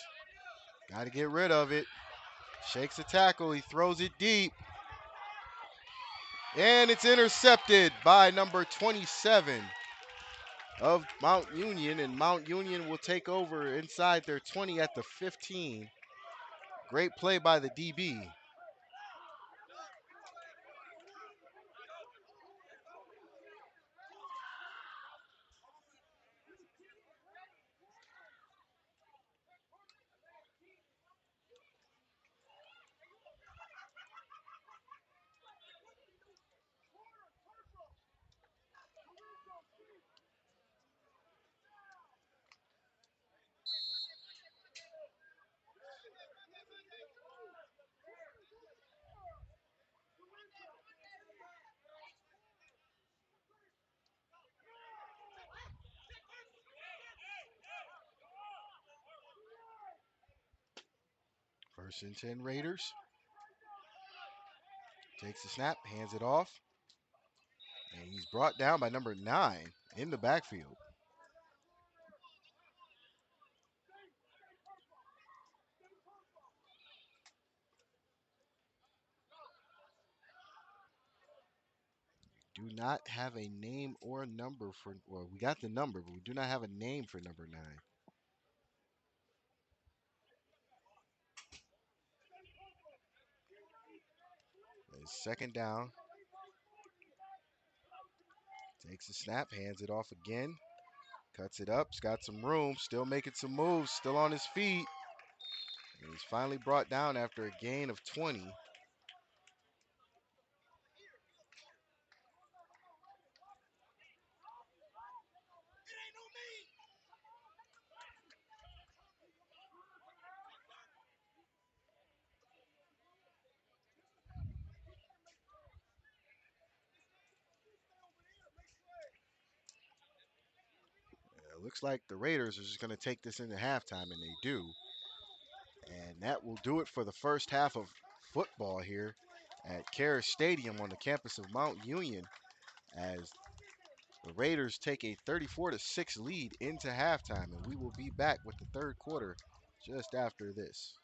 Got to get rid of it. Shakes a tackle. He throws it deep. And it's intercepted by number 27 of Mount Union. And Mount Union will take over inside their 20 at the 15. Great play by the DB. First and 10 Raiders. Takes the snap, hands it off, and he's brought down by number 9 in the backfield. Do not have a name or a number for, well, we got the number, but we do not have a name for number 9. It's second down. Takes the snap, hands it off again, cuts it up, he's got some room, still making some moves, still on his feet. And he's finally brought down after a gain of 20. It looks like the Raiders are just going to take this into halftime, and they do. And that will do it for the first half of football here at Karis Stadium on the campus of Mount Union, as the Raiders take a 34-6 lead into halftime. And we will be back with the third quarter just after this.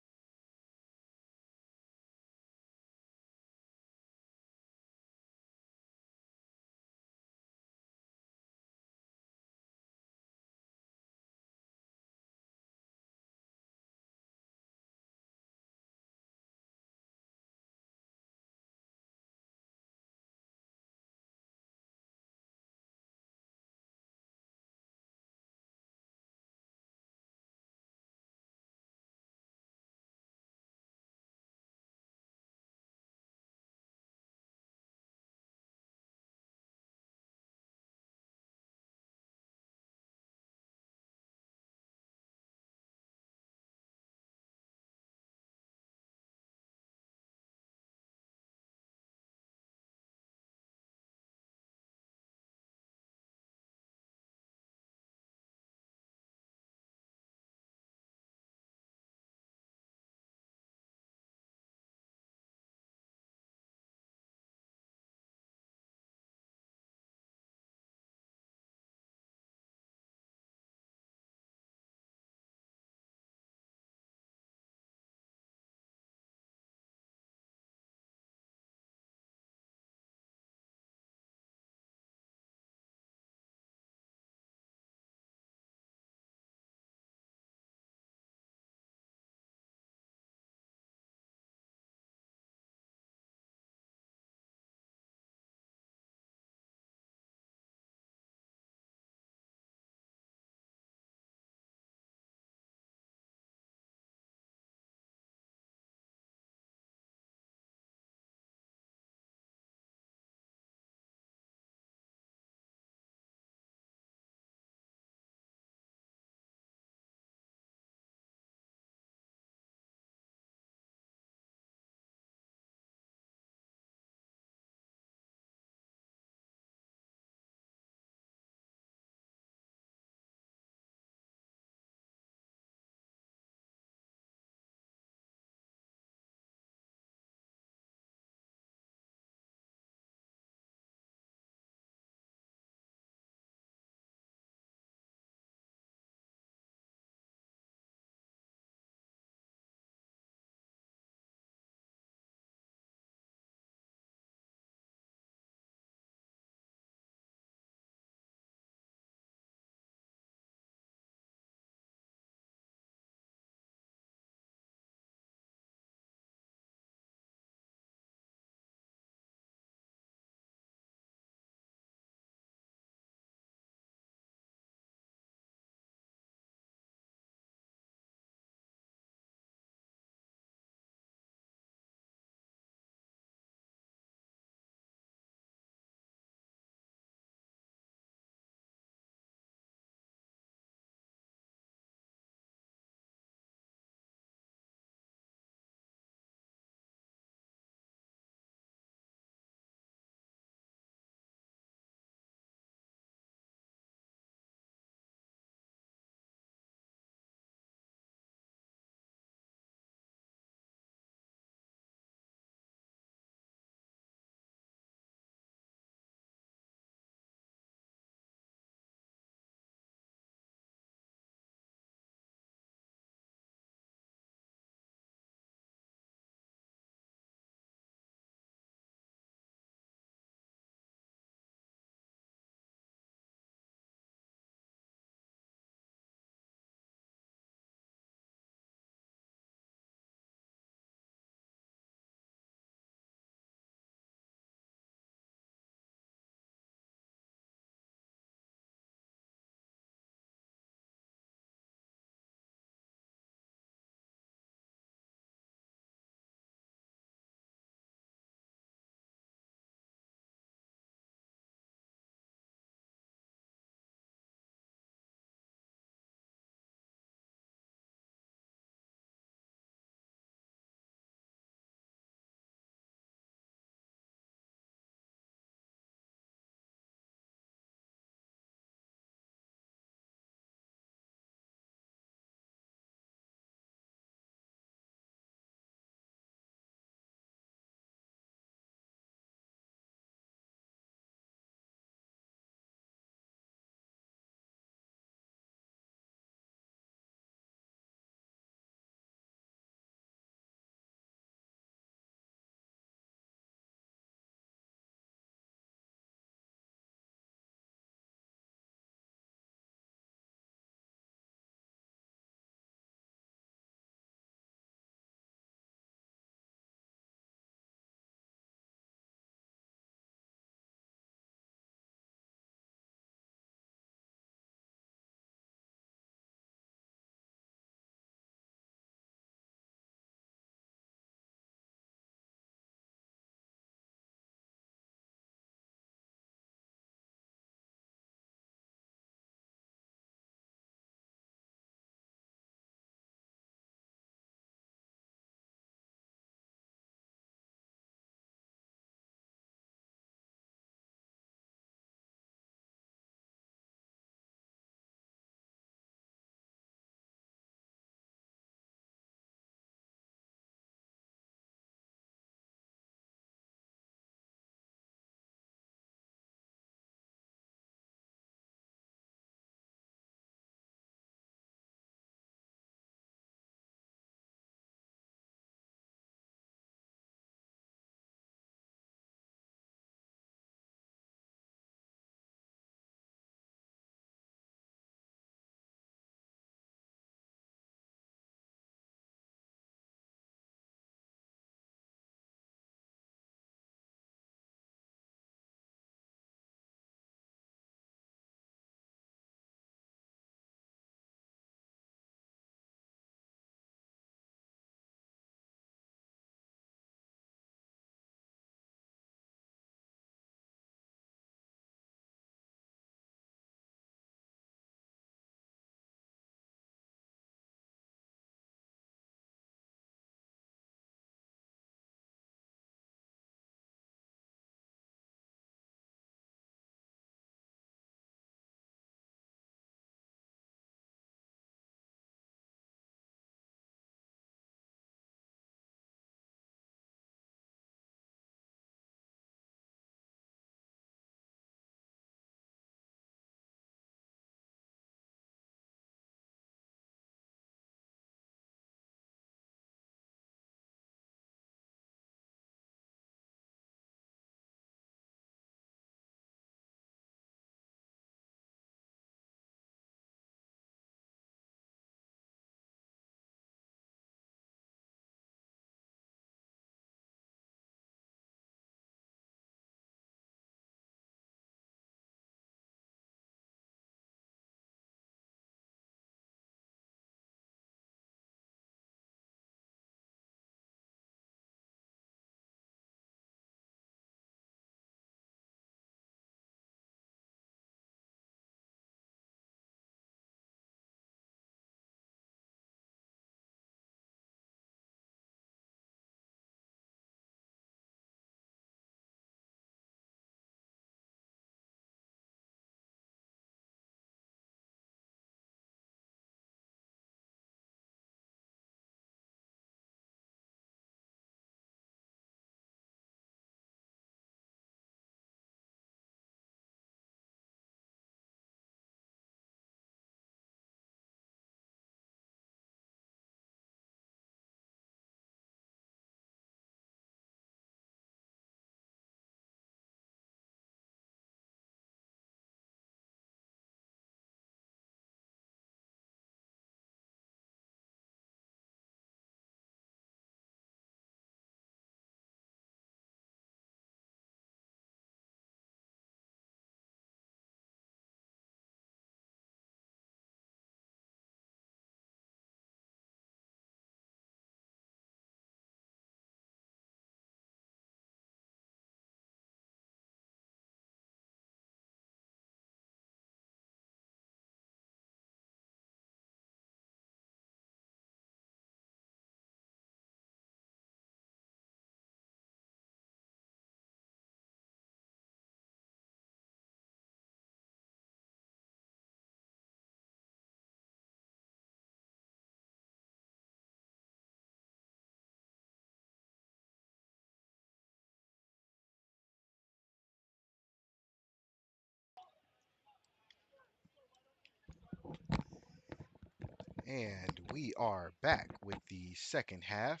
And we are back with the second half.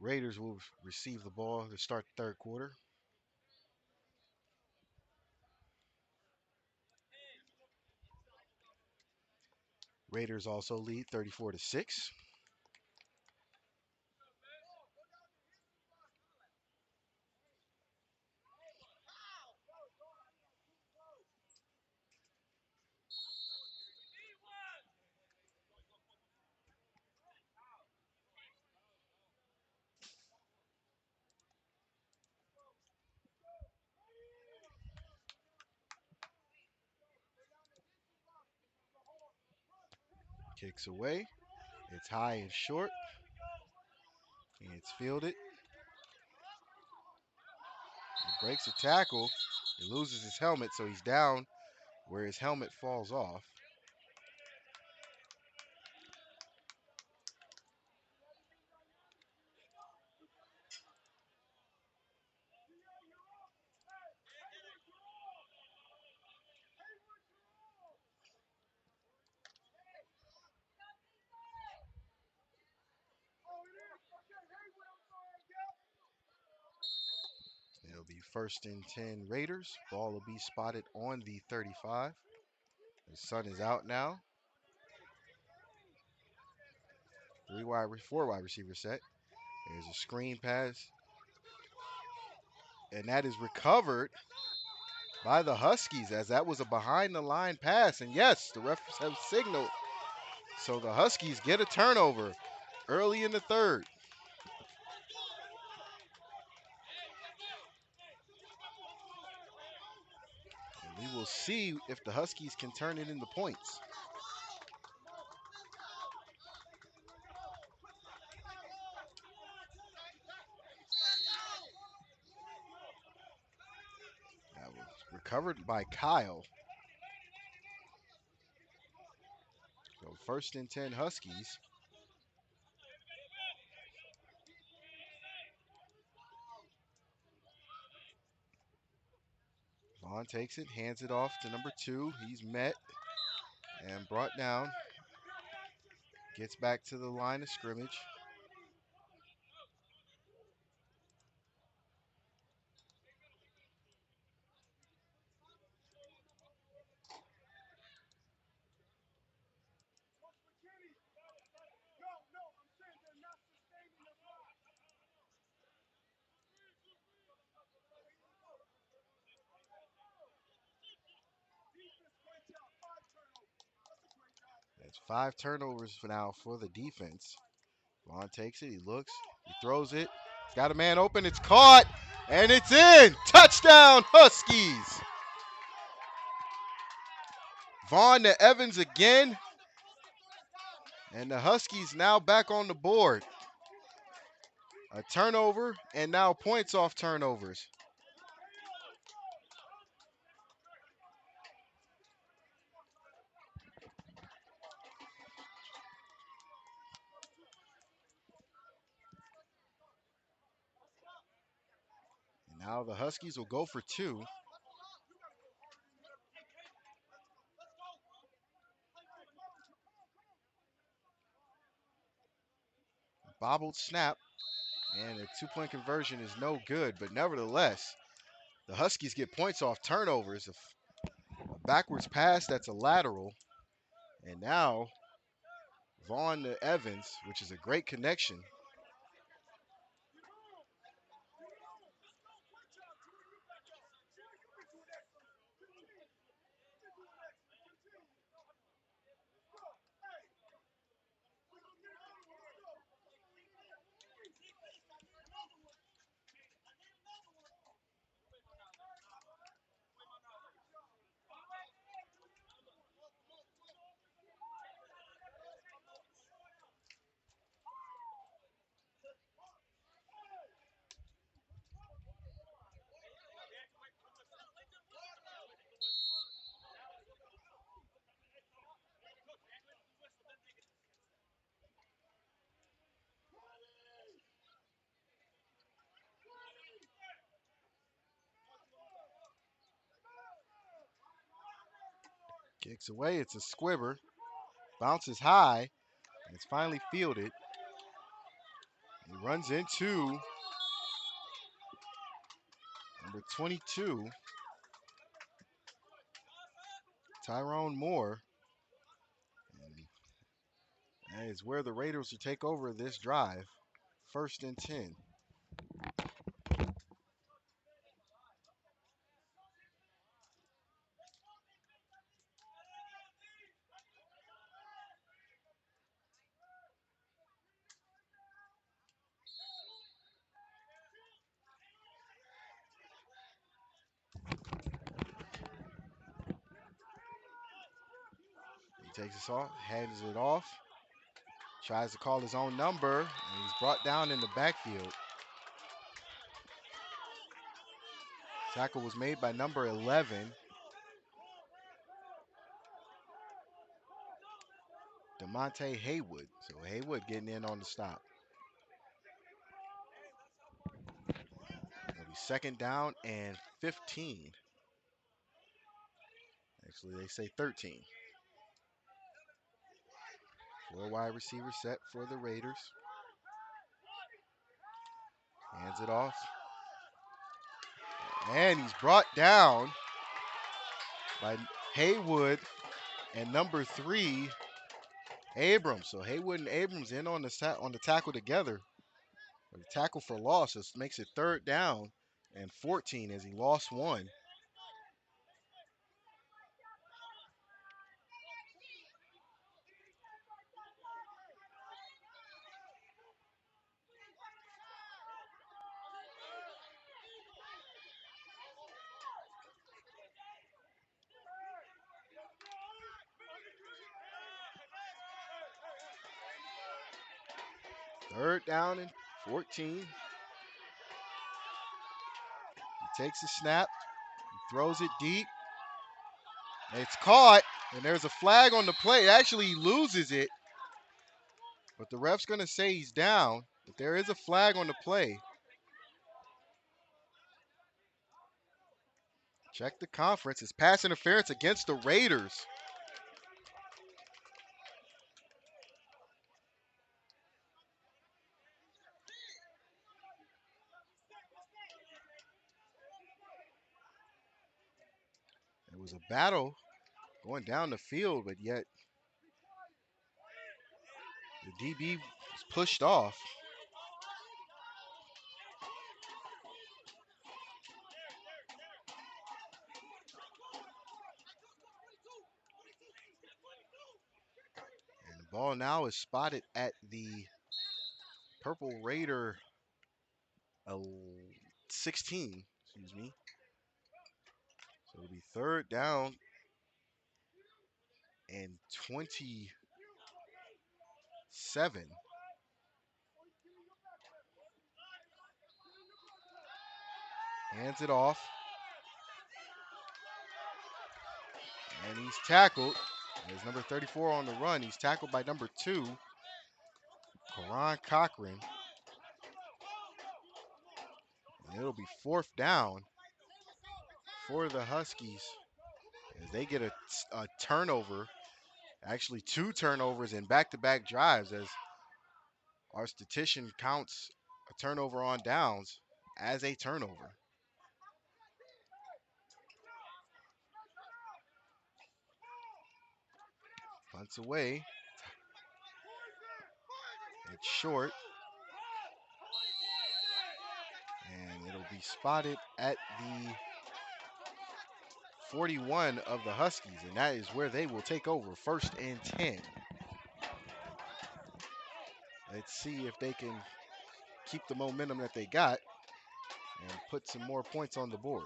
Raiders will receive the ball to start the third quarter. Raiders also lead 34-6. Kicks away. It's high and short. And it's fielded. He breaks a tackle. He loses his helmet, so he's down where his helmet falls off. It'll be first and 10 Raiders. Ball will be spotted on the 35. The sun is out now. Four wide receiver set. There's a screen pass. And that is recovered by the Huskies as that was a behind the line pass. And yes, the refs have signaled. So the Huskies get a turnover early in the third. And we will see if the Huskies can turn it into points. That was recovered by Kyle. So first and 10 Huskies. Vaughn takes it, hands it off to number 2. He's met and brought down. Gets back to the line of scrimmage. That's 5 turnovers for now for the defense. Vaughn takes it, he looks, he throws it. He's got a man open, it's caught, and it's in. Touchdown, Huskies. Vaughn to Evans again, and the Huskies now back on the board. A turnover, and now points off turnovers. And now the Huskies will go for 2. Bobbled snap, and a 2-point conversion is no good, but nevertheless, the Huskies get points off turnovers. A backwards pass that's a lateral, and now Vaughn to Evans, which is a great connection. Kicks away, it's a squibber. Bounces high, and it's finally fielded. He runs into number 22, Tyrone Moore. And that is where the Raiders will take over this drive. First and 10. He takes it off, hands it off, tries to call his own number, and he's brought down in the backfield. Tackle was made by number 11, DeMonte Haywood. So Haywood getting in on the stop. It'll be second down and 15. Actually, they say 13. Four wide receiver set for the Raiders. Hands it off. And he's brought down by Haywood and number 3, Abrams. So Haywood and Abrams in on the tackle together. The tackle for loss. This makes it third down and 14 as he lost one. Third down and 14. He takes the snap, throws it deep. It's caught, and there's a flag on the play. Actually, he loses it, but the ref's going to say he's down. But there is a flag on the play. Check the conference. It's pass interference against the Raiders. It was a battle going down the field, but yet the DB was pushed off. And the ball now is spotted at the Purple Raider 16, excuse me. So it'll be third down and 27. Hands it off. And he's tackled. There's number 34 on the run. He's tackled by number 2, Karan Cochran. And it'll be fourth down for the Huskies as they get a turnover. Actually, 2 turnovers in back-to-back drives as our statistician counts a turnover on downs as a turnover. Punts away. It's short. And it'll be spotted at the 41 of the Huskies, and that is where they will take over. First and 10. Let's see if they can keep the momentum that they got and put some more points on the board.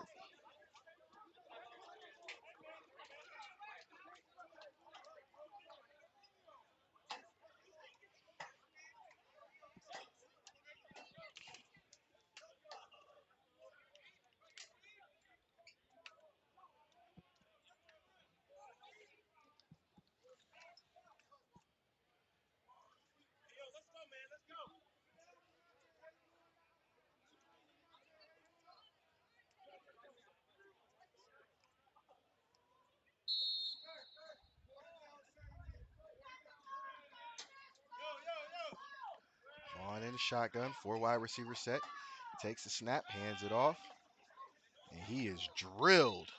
shotgun, four wide receiver set. Takes the snap, hands it off, and he is drilled.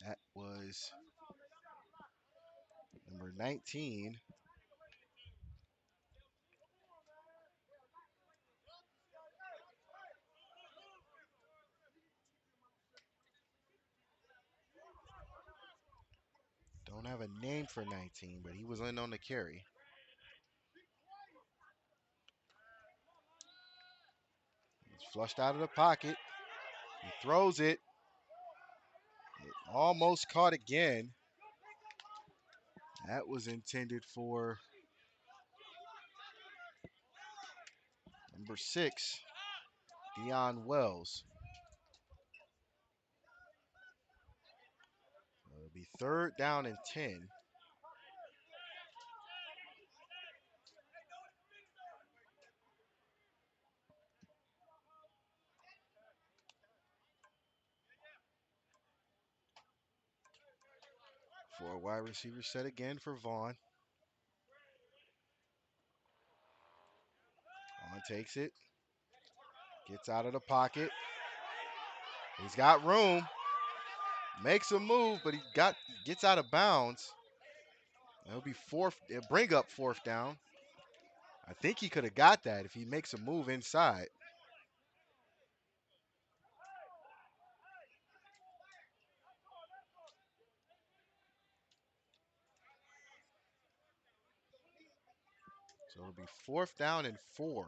That was number 19. Don't have a name for 19, but he was in on the carry. He's flushed out of the pocket. He throws it. It almost caught again. That was intended for number 6, Dion Wells. It'll be third down and 10. Four wide receiver set again for Vaughn. Vaughn takes it. Gets out of the pocket. He's got room. Makes a move, but gets out of bounds. It'll be fourth. It'll bring up fourth down. I think he could have got that if he makes a move inside. So it'll be fourth down and 4.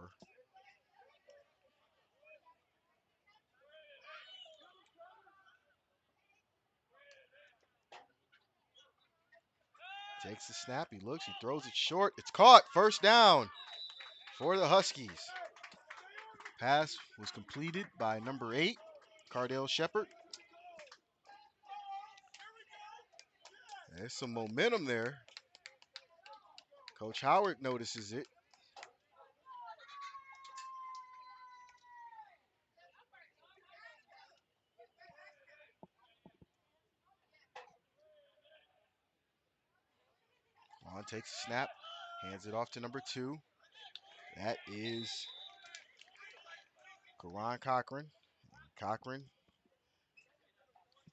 Takes the snap. He looks. He throws it short. It's caught. First down for the Huskies. Pass was completed by number 8, Cardale Shepard. There's some momentum there. Coach Howard notices it. On takes the snap, hands it off to number 2. That is Karan Cochran. Cochran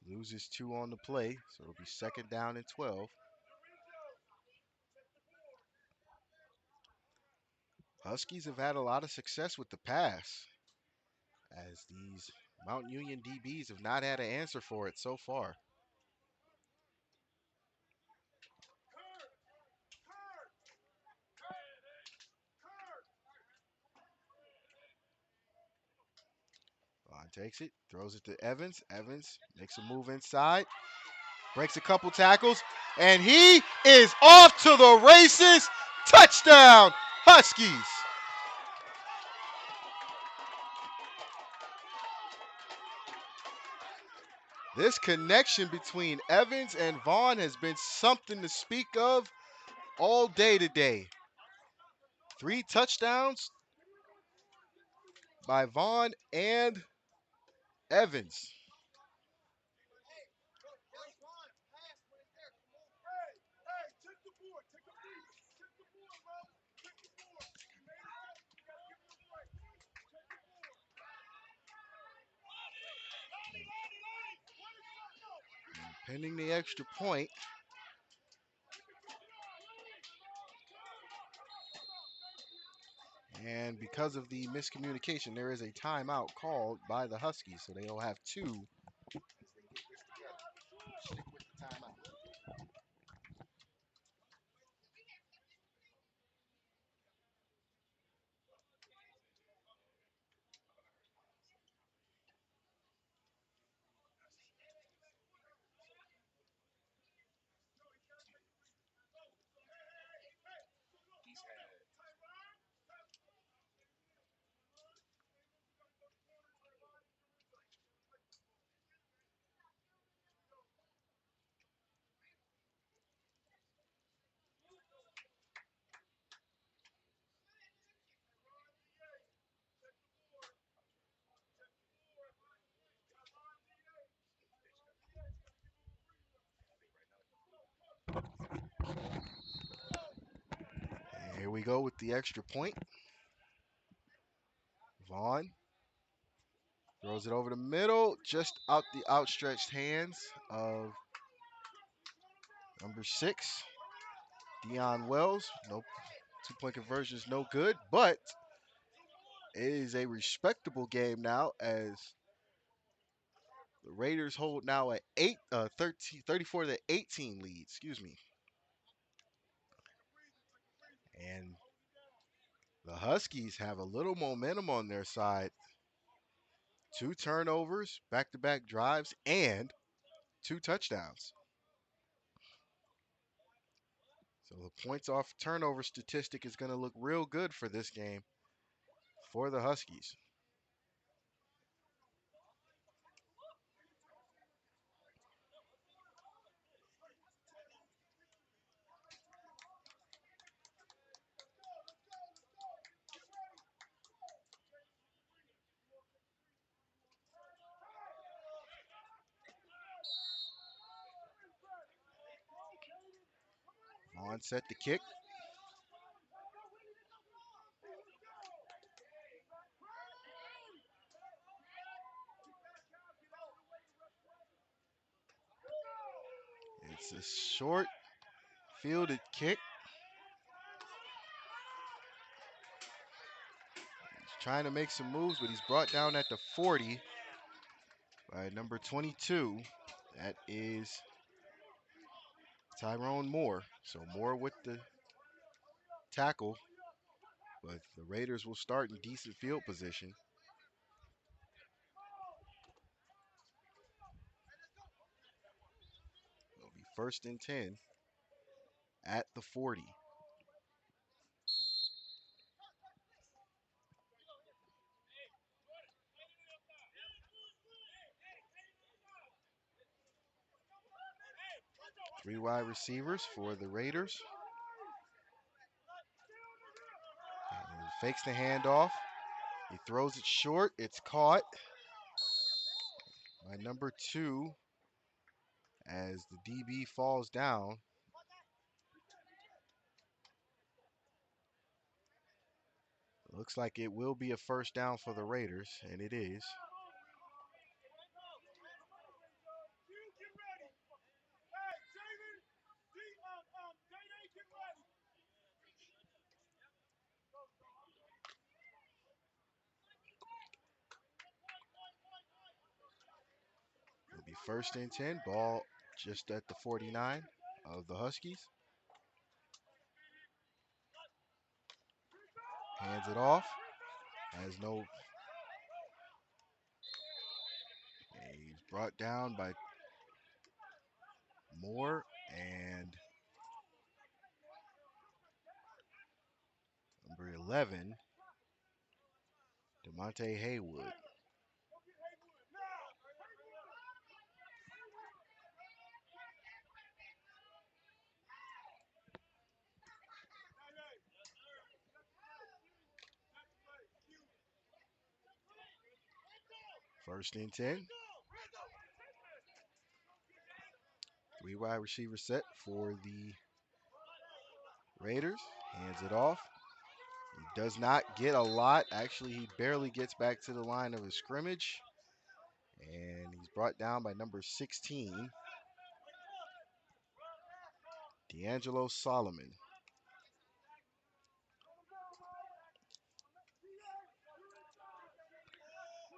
loses 2 on the play, so it'll be second down and 12. Huskies have had a lot of success with the pass, as these Mount Union DBs have not had an answer for it so far. Vaughn takes it, throws it to Evans. Evans makes a move inside, breaks a couple tackles, and he is off to the races. Touchdown, Huskies. This connection between Evans and Vaughn has been something to speak of all day today. 3 touchdowns by Vaughn and Evans. Pending the extra point. And because of the miscommunication, there is a timeout called by the Huskies. So they'll have 2 as they get this together. Stick with the timeout. we go with the extra point. Vaughn throws it over the middle, just out the outstretched hands of number 6, Dion Wells. No 2-point conversion is no good, but it is a respectable game now as the Raiders hold now a 34 to 18 lead. Excuse me. And the Huskies have a little momentum on their side. 2 turnovers, back-to-back drives, and 2 touchdowns. So the points off turnover statistic is going to look real good for this game for the Huskies. On set to kick. It's a short fielded kick. He's trying to make some moves, but he's brought down at the 40 by number 22. That is Tyrone Moore. So Moore with the tackle, but the Raiders will start in decent field position. It'll be 1st and 10 at the 40. Three wide receivers for the Raiders. And he fakes the handoff. He throws it short. It's caught by number 2 as the DB falls down. Looks like it will be a 1st down for the Raiders, and it is. It'll be 1st and 10. Ball just at the 49 of the Huskies. Hands it off. Has no. He's brought down by Moore and number 11, DeMonte Haywood. First and 10. 3 wide receiver set for the Raiders. Hands it off. He does not get a lot. Actually, he barely gets back to the line of his scrimmage. And he's brought down by number 16, D'Angelo Solomon.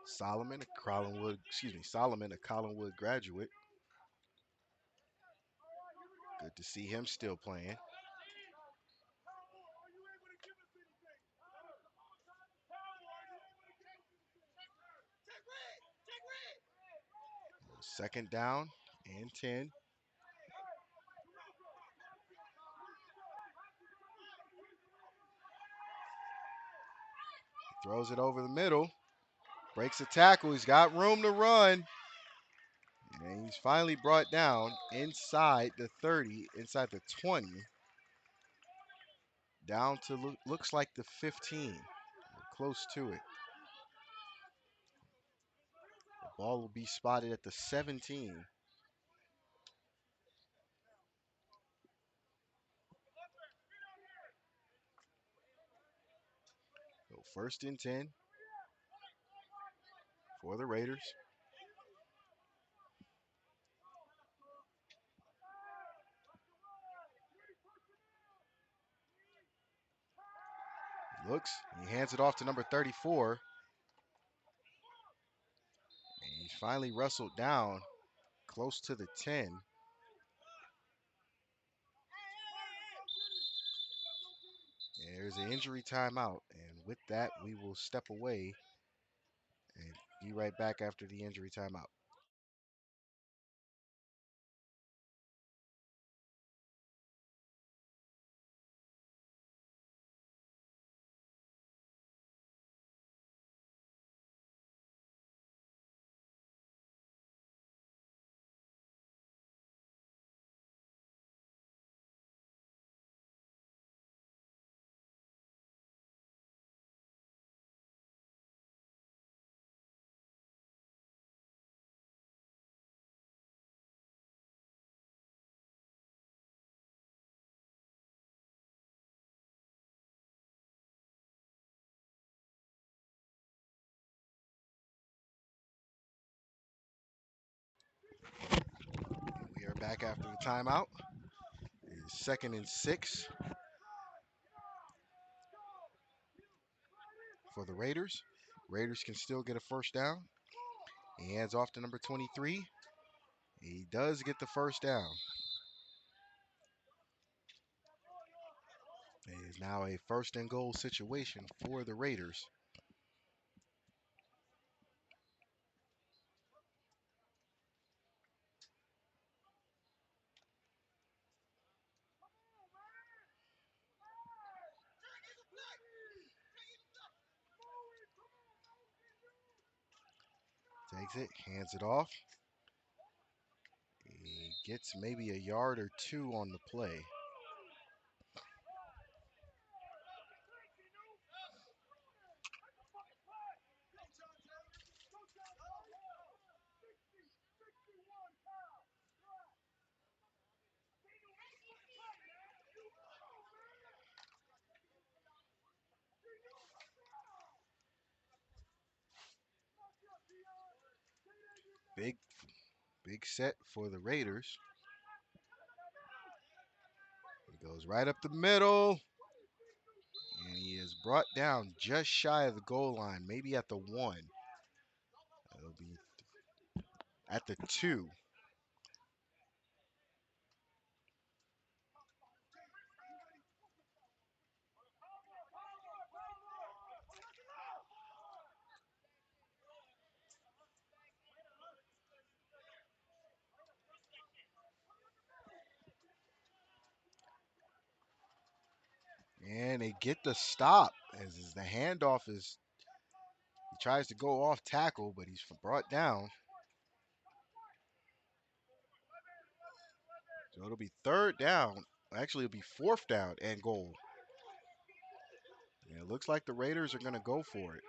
Solomon, a Collinwood graduate. Good to see him still playing. Second down and 10. Throws it over the middle. Breaks a tackle. He's got room to run. And he's finally brought down inside the 30, inside the 20. Down to looks like the 15. We're close to it. The ball will be spotted at the 17. First and 10 for the Raiders. Looks, he hands it off to number 34. And he's finally wrestled down close to the 10. And there's an injury timeout. And with that, we will step away and be right back after the injury timeout. We are back after the timeout. It's 2nd and 6 for the Raiders. Raiders can still get a first down. He hands off to number 23. He does get the first down. It is now a first and goal situation for the Raiders. Takes it, hands it off. He gets maybe a yard or two on the play. Big, big set for the Raiders. He goes right up the middle. And he is brought down just shy of the goal line, maybe at the 1. It'll be at the 2. And they get the stop as the handoff is, he tries to go off tackle, but he's brought down. So it'll be 3rd down. Actually, it'll be 4th down and goal. And it looks like the Raiders are going to go for it.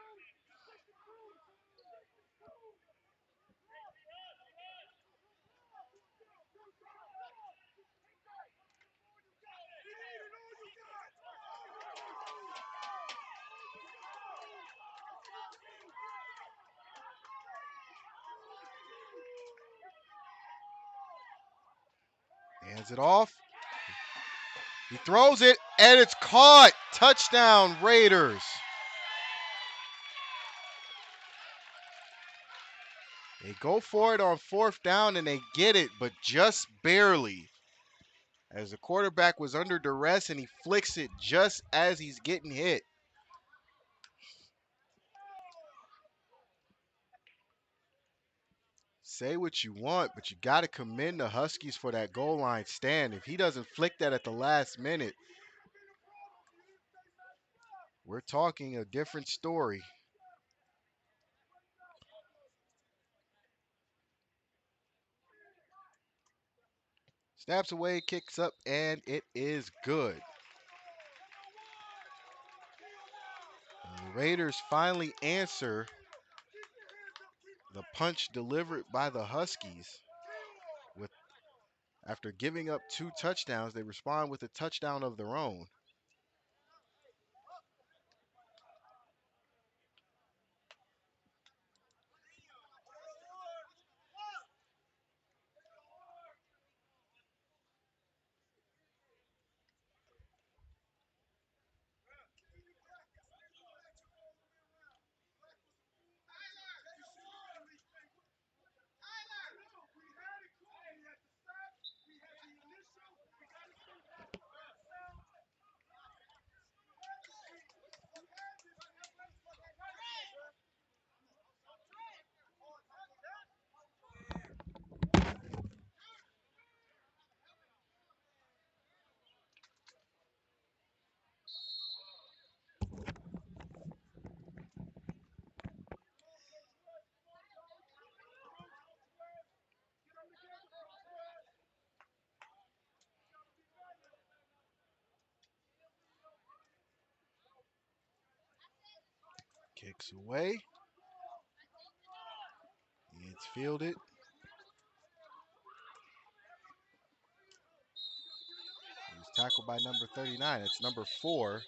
Hands it off. He throws it, and it's caught. Touchdown, Raiders. They go for it on 4th down, and they get it, but just barely. As the quarterback was under duress, and he flicks it just as he's getting hit. Say what you want, but you got to commend the Huskies for that goal line stand. If he doesn't flick that at the last minute, we're talking a different story. Snaps away, kicks up, and it is good. The Raiders finally answer the punch delivered by the Huskies. With After giving up 2 touchdowns, they respond with a touchdown of their own. Kicks away. It's fielded. He's tackled by number 39. It's number 4.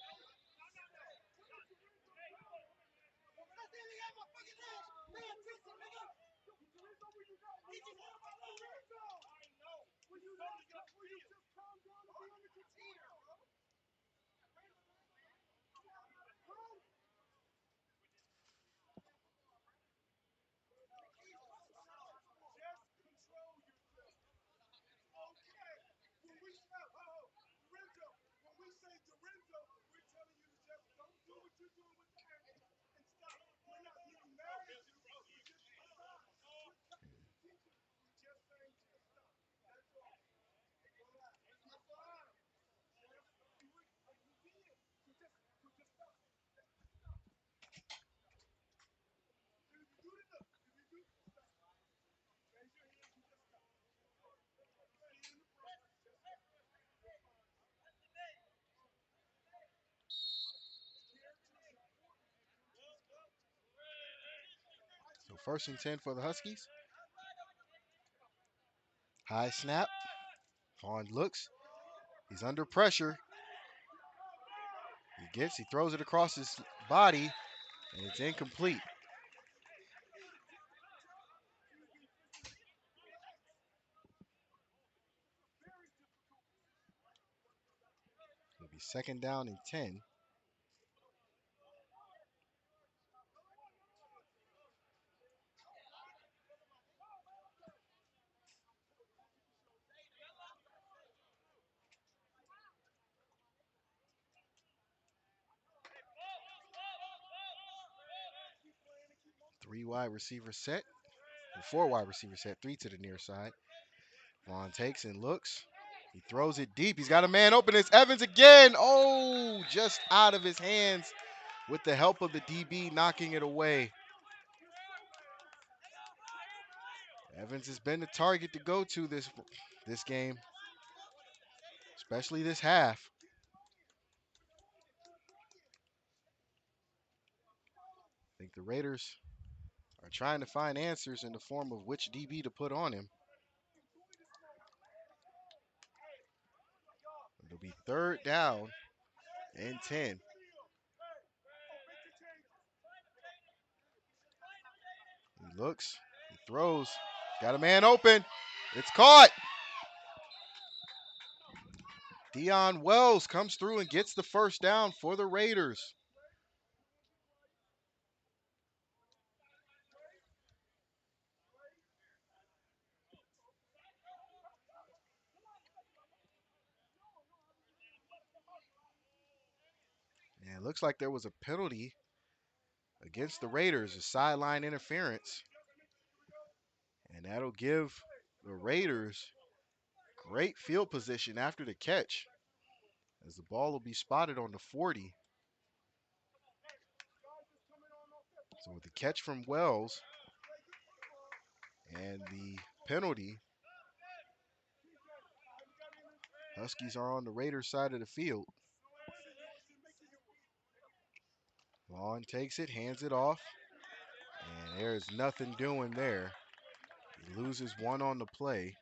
So first and 10 for the Huskies. High snap. Vaughn looks. He's under pressure. He throws it across his body, and it's incomplete. It'll be second down and 10. Three wide receiver set. Four wide receiver set. Three to the near side. Vaughn takes and looks. He throws it deep. He's got a man open. It's Evans again. Oh, just out of his hands with the help of the DB knocking it away. Evans has been the target to go to this game, especially this half. I think the Raiders are trying to find answers in the form of which DB to put on him. It'll be third down and 10. He looks, he throws, got a man open. It's caught. Dion Wells comes through and gets the first down for the Raiders. And it looks like there was a penalty against the Raiders, a sideline interference. And that'll give the Raiders great field position after the catch, as the ball will be spotted on the 40. So with the catch from Wells and the penalty, Huskies are on the Raiders side of the field. Vaughn takes it, hands it off, and there's nothing doing there. He loses one on the play.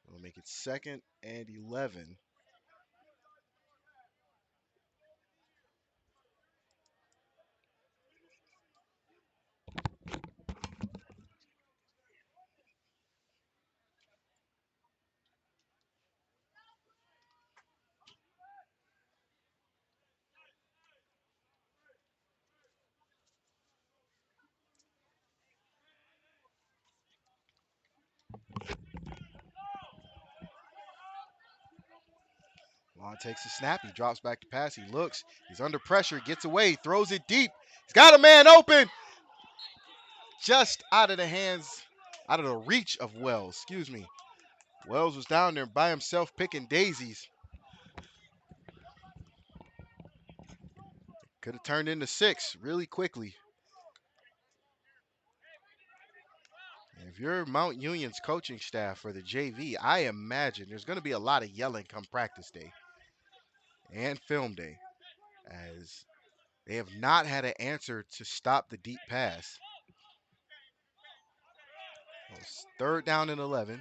It'll make it second and 11. Vaughn takes the snap. He drops back to pass. He looks. He's under pressure. Gets away. Throws it deep. He's got a man open. Just out of the hands, out of the reach of Wells. Excuse me. Wells was down there by himself picking daisies. Could have turned into 6 really quickly. And if you're Mount Union's coaching staff for the JV, I imagine there's going to be a lot of yelling come practice day and film day, as They have not had an answer to stop the deep pass. Well, it's third down and 11.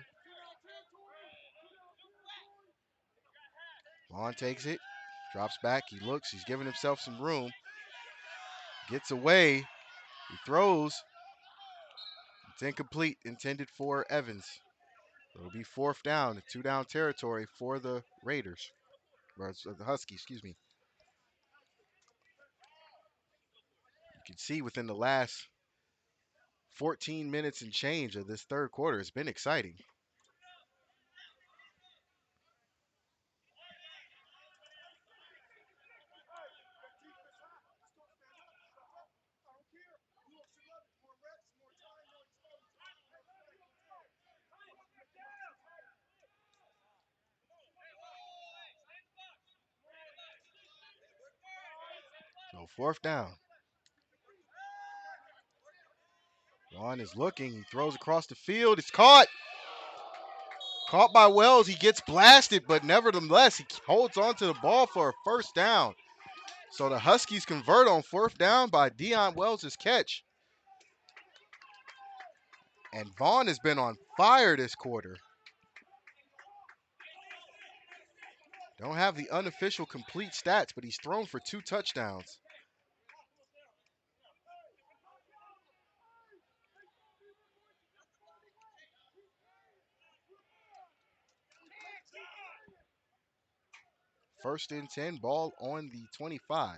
Vaughn takes it, drops back. He looks. He's giving himself some room. Gets away. He throws. It's incomplete. Intended for Evans. It'll be fourth down, two down territory for the Raiders. Or the Huskies, excuse me. You can see within the last 14 minutes and change of this third quarter, it's been exciting. So fourth down. Vaughn is looking. He throws across the field. It's caught. Caught by Wells. He gets blasted, but nevertheless, he holds on to the ball for a first down. So the Huskies convert on fourth down by Deion Wells' catch. And Vaughn has been on fire this quarter. Don't have the unofficial complete stats, but he's thrown for 2 touchdowns. First and 10, ball on the 25.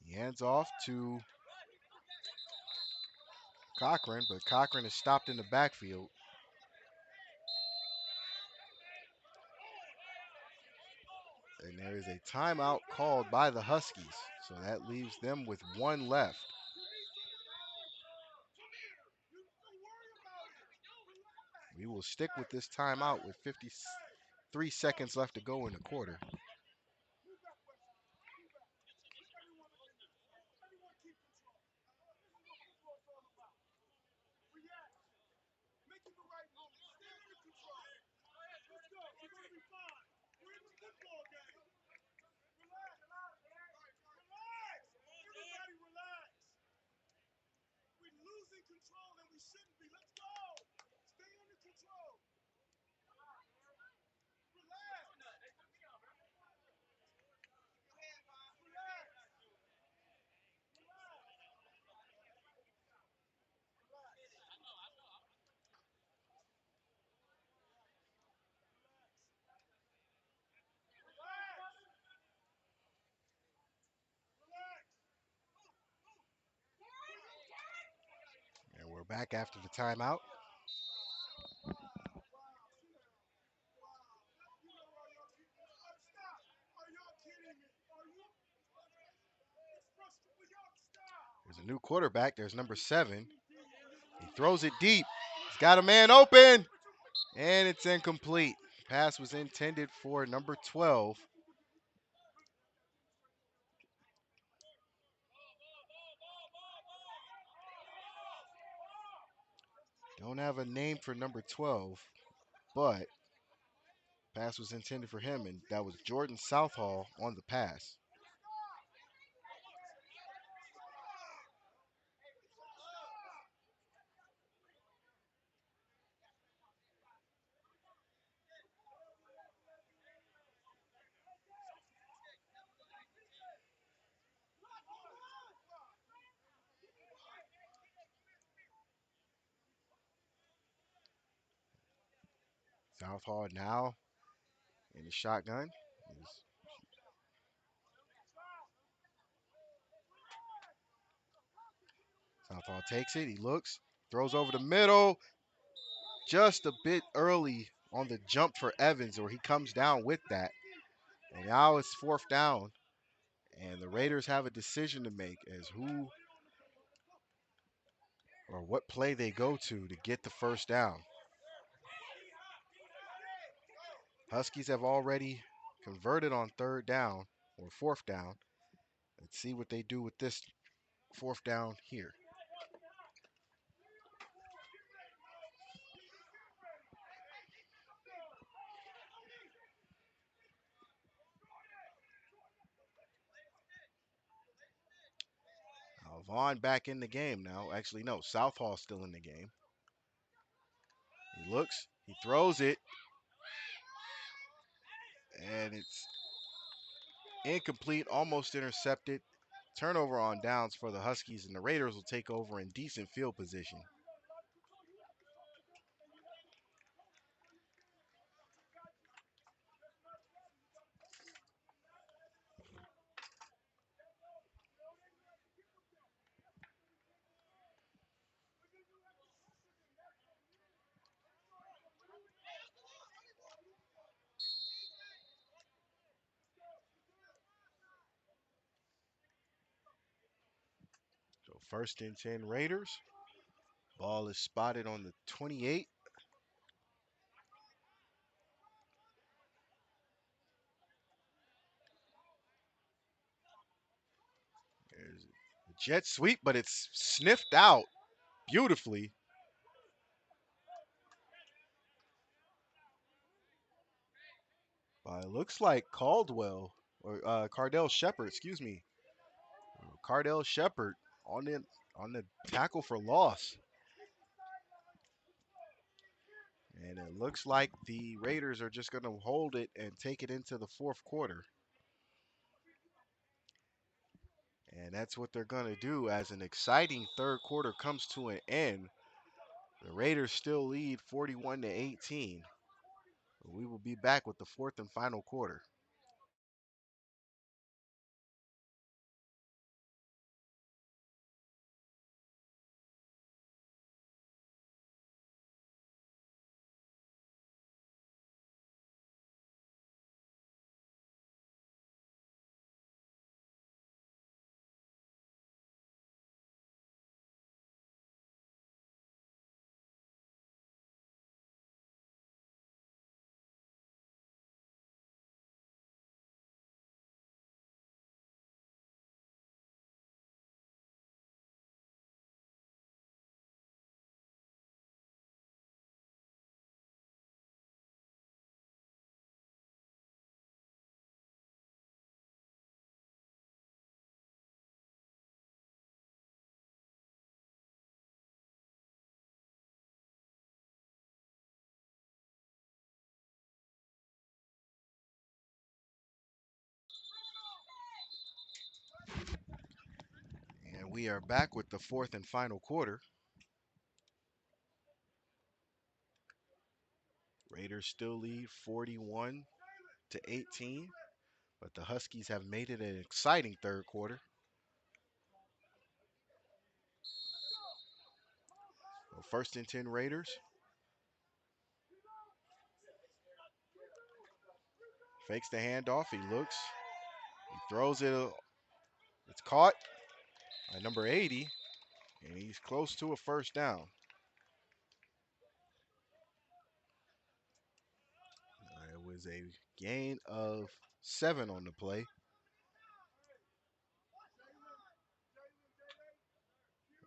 He hands off to Cochran, but Cochran is stopped in the backfield. And there is a timeout called by the Huskies. So that leaves them with one left. We will stick with this timeout with 53 seconds left to go in the quarter. And we're back after the timeout. There's a new quarterback. There's number 7. He throws it deep. He's got a man open. And it's incomplete. Pass was intended for number 12. Don't have a name for number 12, but pass was intended for him, and that was Jordan Southall on the pass. Southall now in the shotgun. Southall takes it. He looks, throws over the middle, just a bit early on the jump for Evans, or he comes down with that. And now it's fourth down, and the Raiders have a decision to make as who or what play they go to get the first down. Huskies have already converted on third down or fourth down. Let's see what they do with this fourth down here. Vaughn back in the game now. Actually, no, Southall's still in the game. He looks, he throws it, and it's incomplete, almost intercepted. Turnover on downs for the Huskies, and the Raiders will take over in decent field position. So first and 10 Raiders. Ball is spotted on the 28. There's a jet sweep, but it's sniffed out beautifully. It looks like Caldwell or Cardell Shepard, excuse me. Cardell Shepard on the tackle for loss. And it looks like the Raiders are just going to hold it and take it into the fourth quarter. And that's what they're going to do as an exciting third quarter comes to an end. The Raiders still lead 41 to 18. We will be back with the fourth and final quarter. And we are back with the fourth and final quarter. Raiders still lead 41 to 18, but the Huskies have made it an exciting third quarter. So first and 10 Raiders. Fakes the handoff. He looks. He throws it. It's caught by number 80, and he's close to a first down. It was a gain of 7 on the play.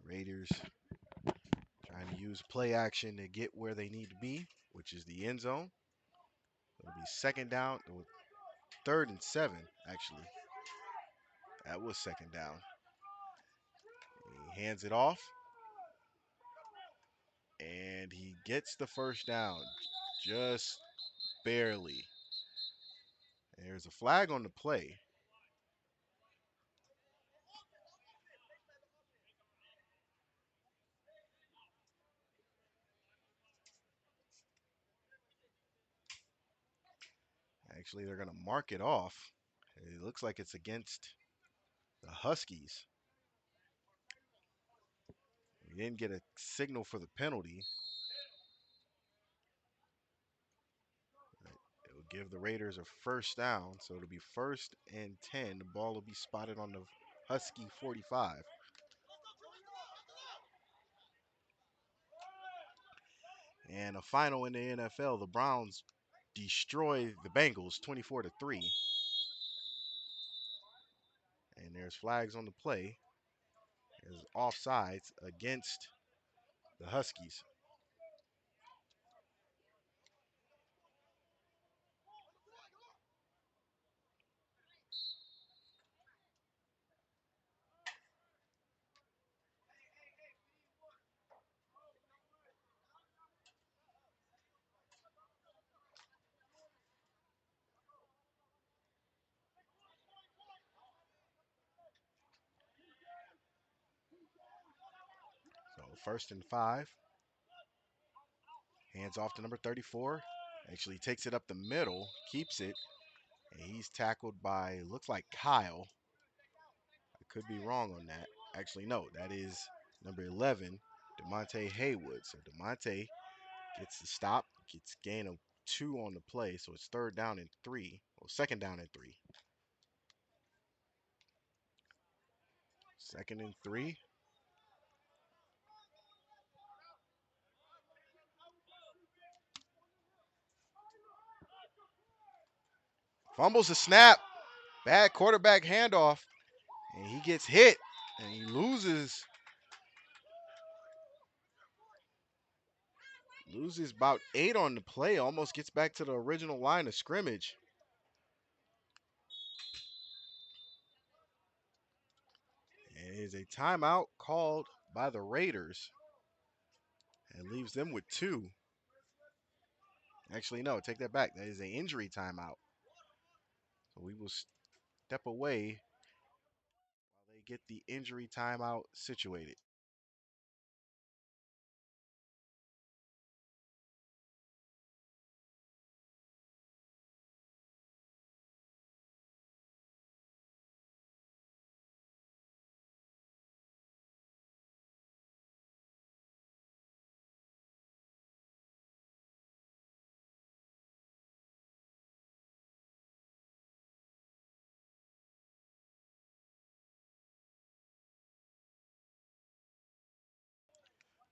Raiders trying to use play action to get where they need to be, which is the end zone. It'll be second down, third and 7, actually. That was second down. He hands it off, and he gets the first down just barely. There's a flag on the play. Actually, they're going to mark it off. It looks like it's against the Huskies. We didn't get a signal for the penalty. It will give the Raiders a first down, so it'll be first and 10. The ball will be spotted on the Husky 45. And a final in the NFL, the Browns destroy the Bengals 24 to 3. And there's flags on the play. There's offsides against the Huskies. first and 5. Hands off to number 34. Actually takes it up the middle, keeps it, and he's tackled by, looks like Kyle. I could be wrong on that. Actually, no, that is number 11, DeMonte Haywood. So DeMonte gets the stop, gets gain of 2 on the play, so it's third down and 3. Well, second down and 3. Second and 3. Fumbles the snap. Bad quarterback handoff. And he gets hit. And he loses about 8 on the play. Almost gets back to the original line of scrimmage. And it is a timeout called by the Raiders. And leaves them with 2. Actually, no, take that back. That is an injury timeout. So we will step away while they get the injury timeout situated.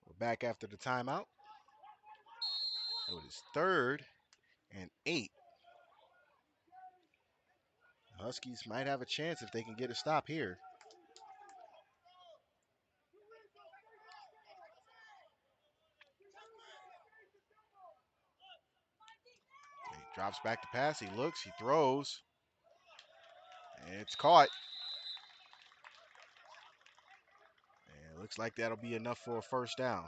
We're back after the timeout. So it is third and 8. Huskies might have a chance if they can get a stop here. He drops back to pass. He looks. He throws. And it's caught. And it looks like that'll be enough for a first down.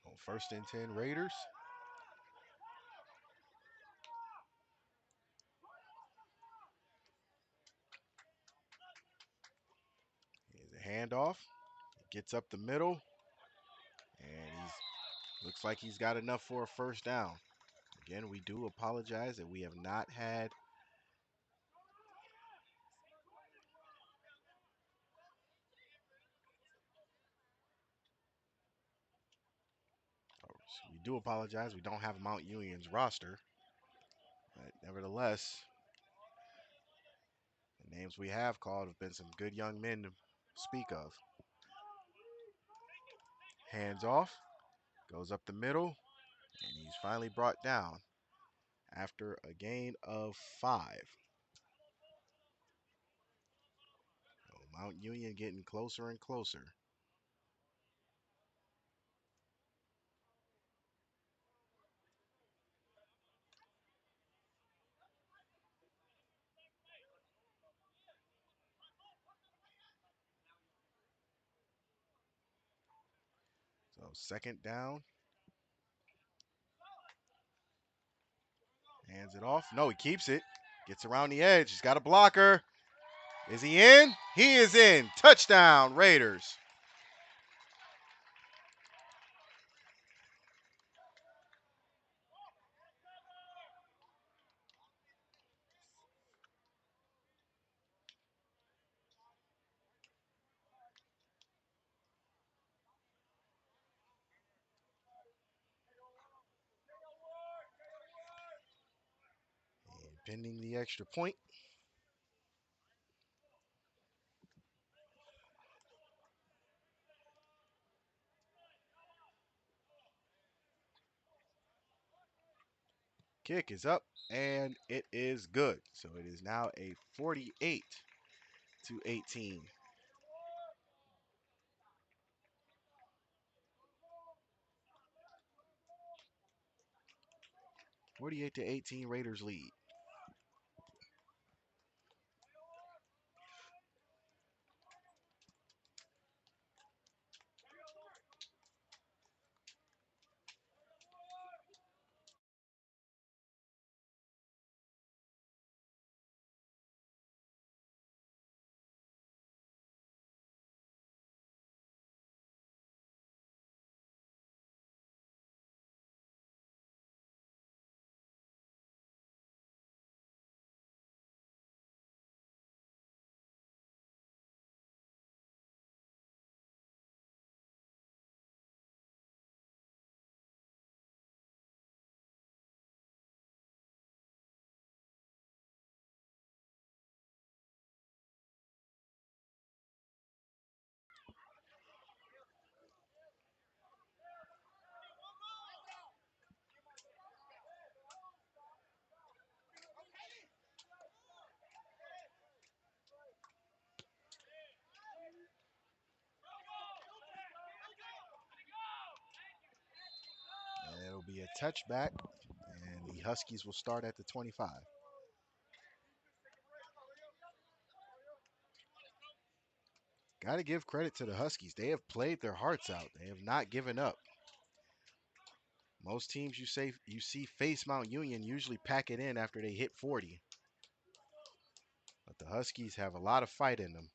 On first and 10 Raiders. Here's a handoff. Gets up the middle. And he's looks like he's got enough for a first down. Again, we do apologize that we have not had we do apologize. We don't have Mount Union's roster. But nevertheless, the names we have called have been some good young men to speak of. Hands off. Goes up the middle. And he's finally brought down after a gain of 5. So Mount Union getting closer and closer. So second down. Hands it off. No, he keeps it. Gets around the edge. He's got a blocker. Is he in? He is in. Touchdown, Raiders. And pending the extra point. Kick is up, and it is good. So it is now a 48-18. 48-18 Raiders lead. And it'll be a touchback, and the Huskies will start at the 25. Got to give credit to the Huskies. They have played their hearts out. They have not given up. Most teams you see face Mount Union usually pack it in after they hit 40, but the Huskies have a lot of fight in them.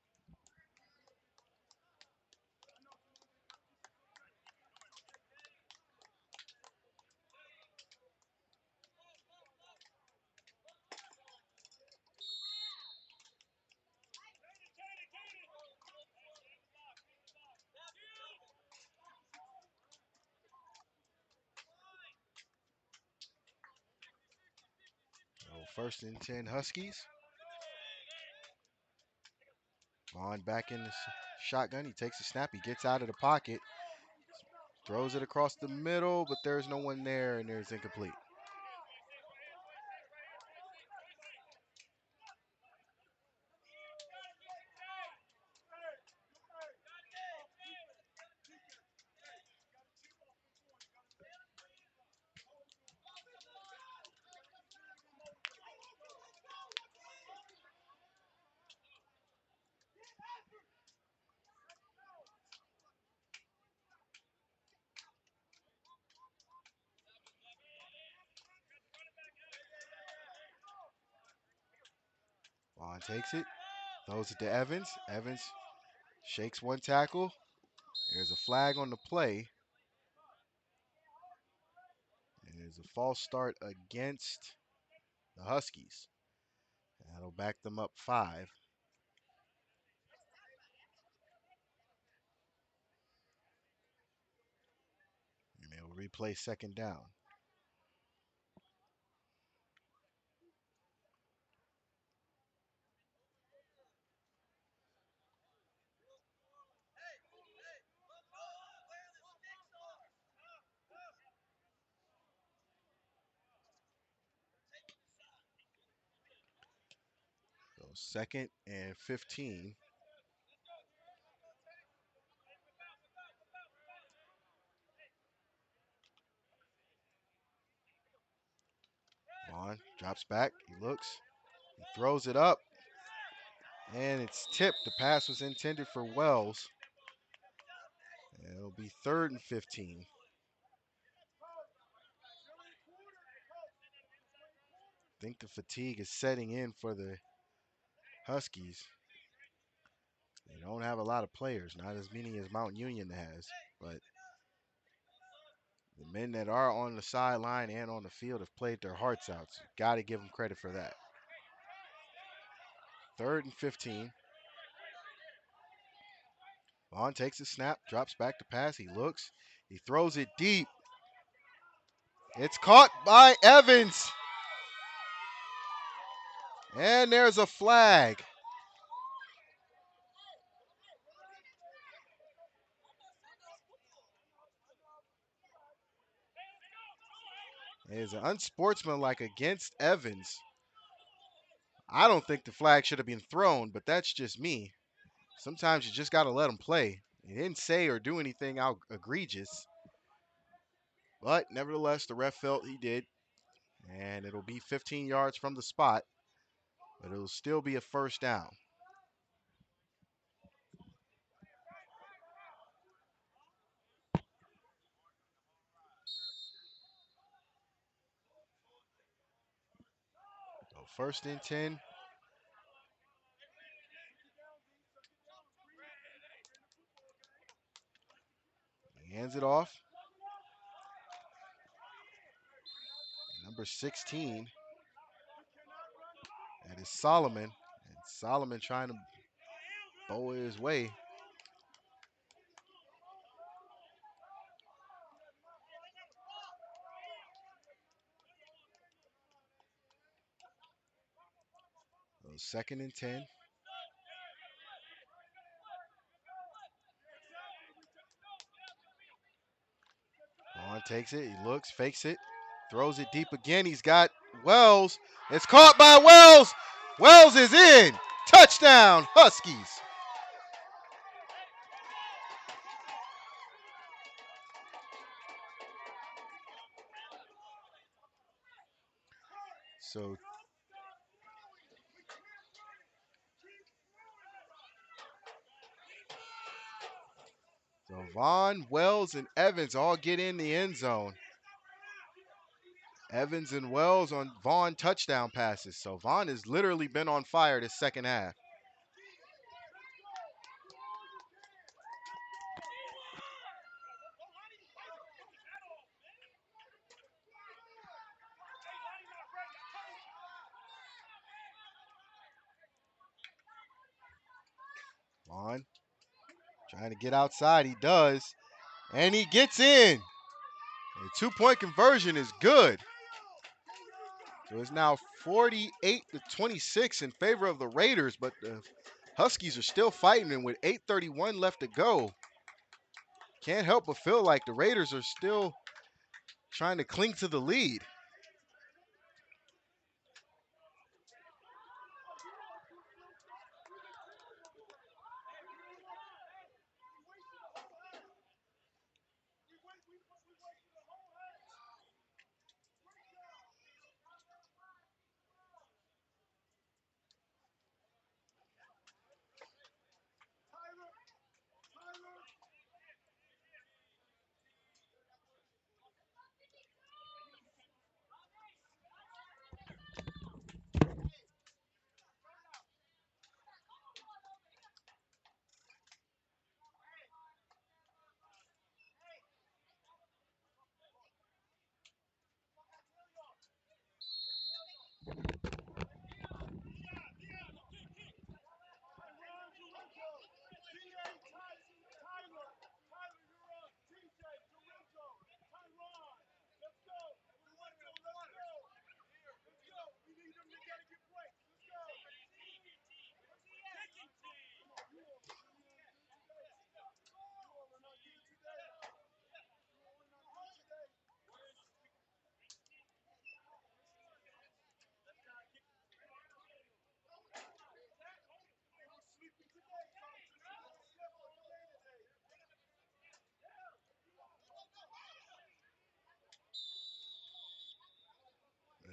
So first and 10 Huskies. On back in the shotgun. He takes a snap. He gets out of the pocket. Throws it across the middle, but there's no one there, and there's incomplete. Vaughn takes it. Throws it to Evans. Evans shakes one tackle. There's a flag on the play. And there's a false start against the Huskies. That'll back them up 5. And they'll replay second down. So second and 15. Vaughn drops back. He looks. He throws it up. And it's tipped. The pass was intended for Wells. And it'll be third and 15. I think the fatigue is setting in for the Huskies. They don't have a lot of players, not as many as Mount Union has, but the men that are on the sideline and on the field have played their hearts out. So got to give them credit for that. Third and 15. Vaughn takes a snap, drops back to pass. He looks. He throws it deep. It's caught by Evans. And there's a flag. It is unsportsmanlike against Evans. I don't think the flag should have been thrown, but that's just me. Sometimes you just got to let them play. He didn't say or do anything out egregious. But nevertheless, the ref felt he did. And it'll be 15 yards from the spot, but it'll still be a first down. So first and 10. He hands it off. Number 16. That is Solomon. And Solomon trying to bow his way. So second and 10. Vaughn takes it. He looks, fakes it, throws it deep again. He's got Wells. It's caught by Wells. Wells is in. Touchdown, Huskies. So, so Vaughn, Wells, and Evans all get in the end zone. Evans and Wells on Vaughn touchdown passes. So Vaughn has literally been on fire this second half. Vaughn trying to get outside. He does. And he gets in. The 2-point conversion is good. So it's now 48-26 in favor of the Raiders, but the Huskies are still fighting, and with 8:31 left to go, can't help but feel like the Raiders are still trying to cling to the lead.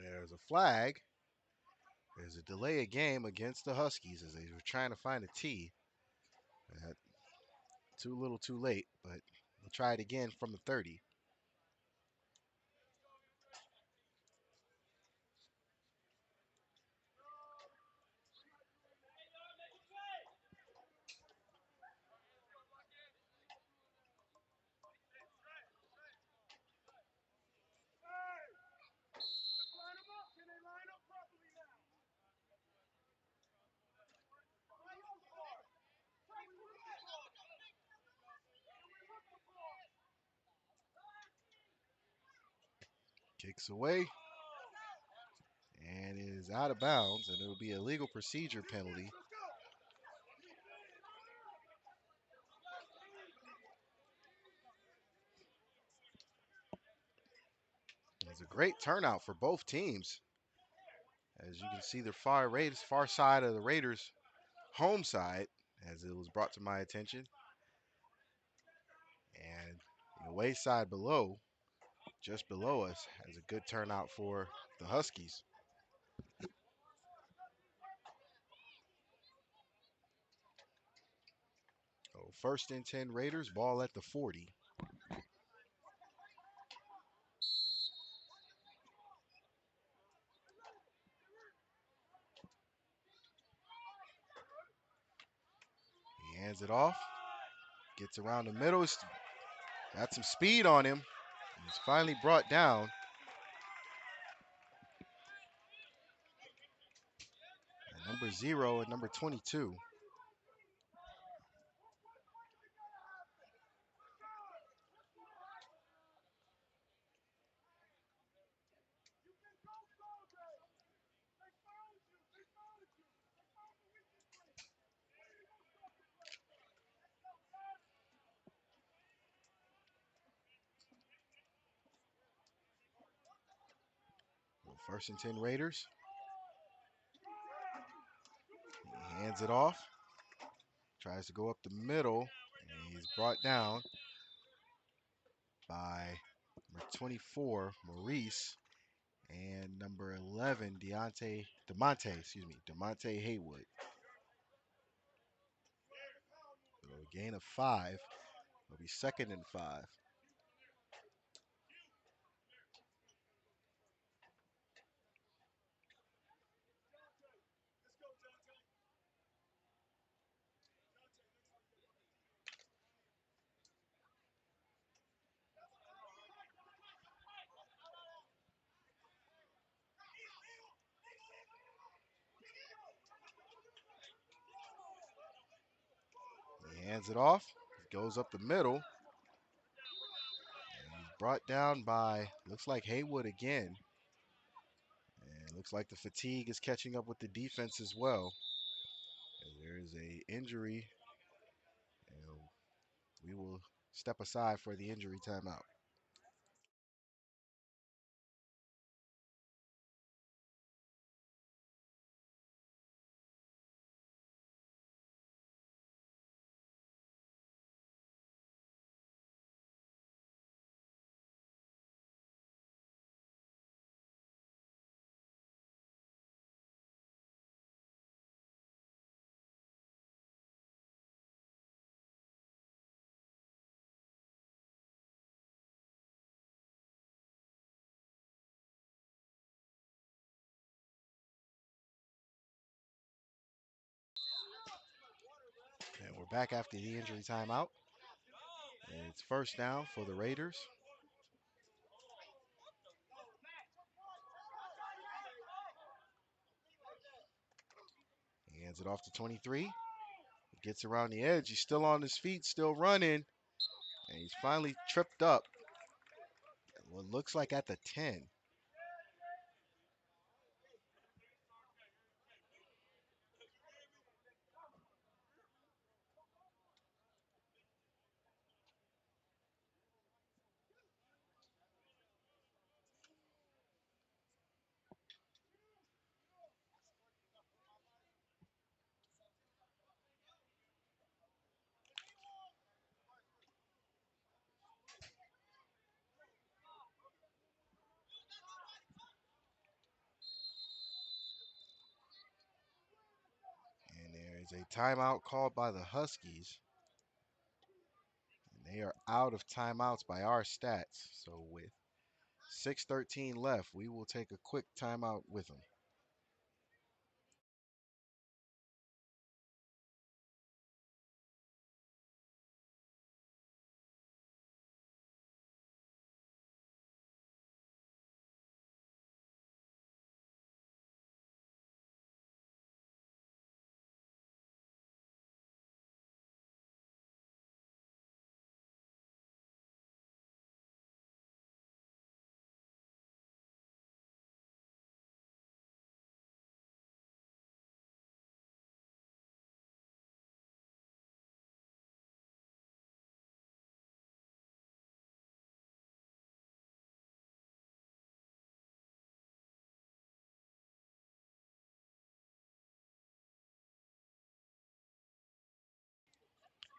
There's a flag. There's a delay of game against the Huskies as they were trying to find a tee. Too little too late, but we'll try it again from the 30. Kicks away and is out of bounds, and it'll be a legal procedure penalty. It's a great turnout for both teams. As you can see, the far side of the Raiders' home side, as it was brought to my attention, and the away side below. just below us has a good turnout for the Huskies. So first and 10 Raiders, ball at the 40. He hands it off, gets around the middle, got some speed on him. He's finally brought down. And number 0 and number 22. First and 10 Raiders. He hands it off, tries to go up the middle, and he's brought down by number 24, Maurice, and number 11, Demonte Haywood. So a gain of 5. It'll be second and 5. He hands it off, goes up the middle, and he's brought down by, looks like Haywood again. And looks like the fatigue is catching up with the defense as well. And there is a injury, and we will step aside for the injury timeout. And we're back after the injury timeout. And it's first down for the Raiders. He hands it off to 23. He gets around the edge. He's still on his feet, still running. And he's finally tripped up. What looks like at the 10. And there is a timeout called by the Huskies. And they are out of timeouts by our stats. So with 6:13 left, we will take a quick timeout with them.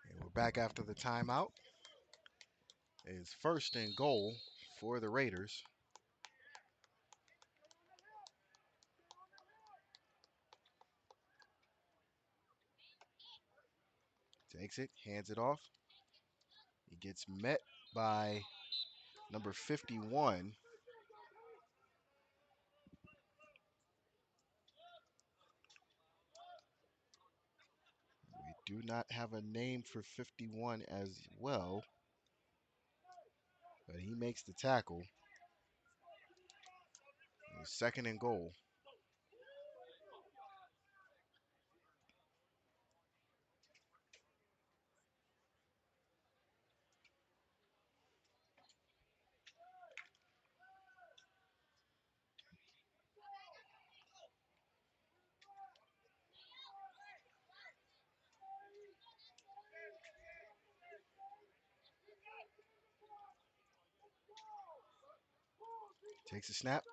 And we're back after the timeout. It's first and goal for the Raiders. Takes it, hands it off. He gets met by number 51. We do not have a name for 51 as well, but he makes the tackle. Second and goal. Takes a snap,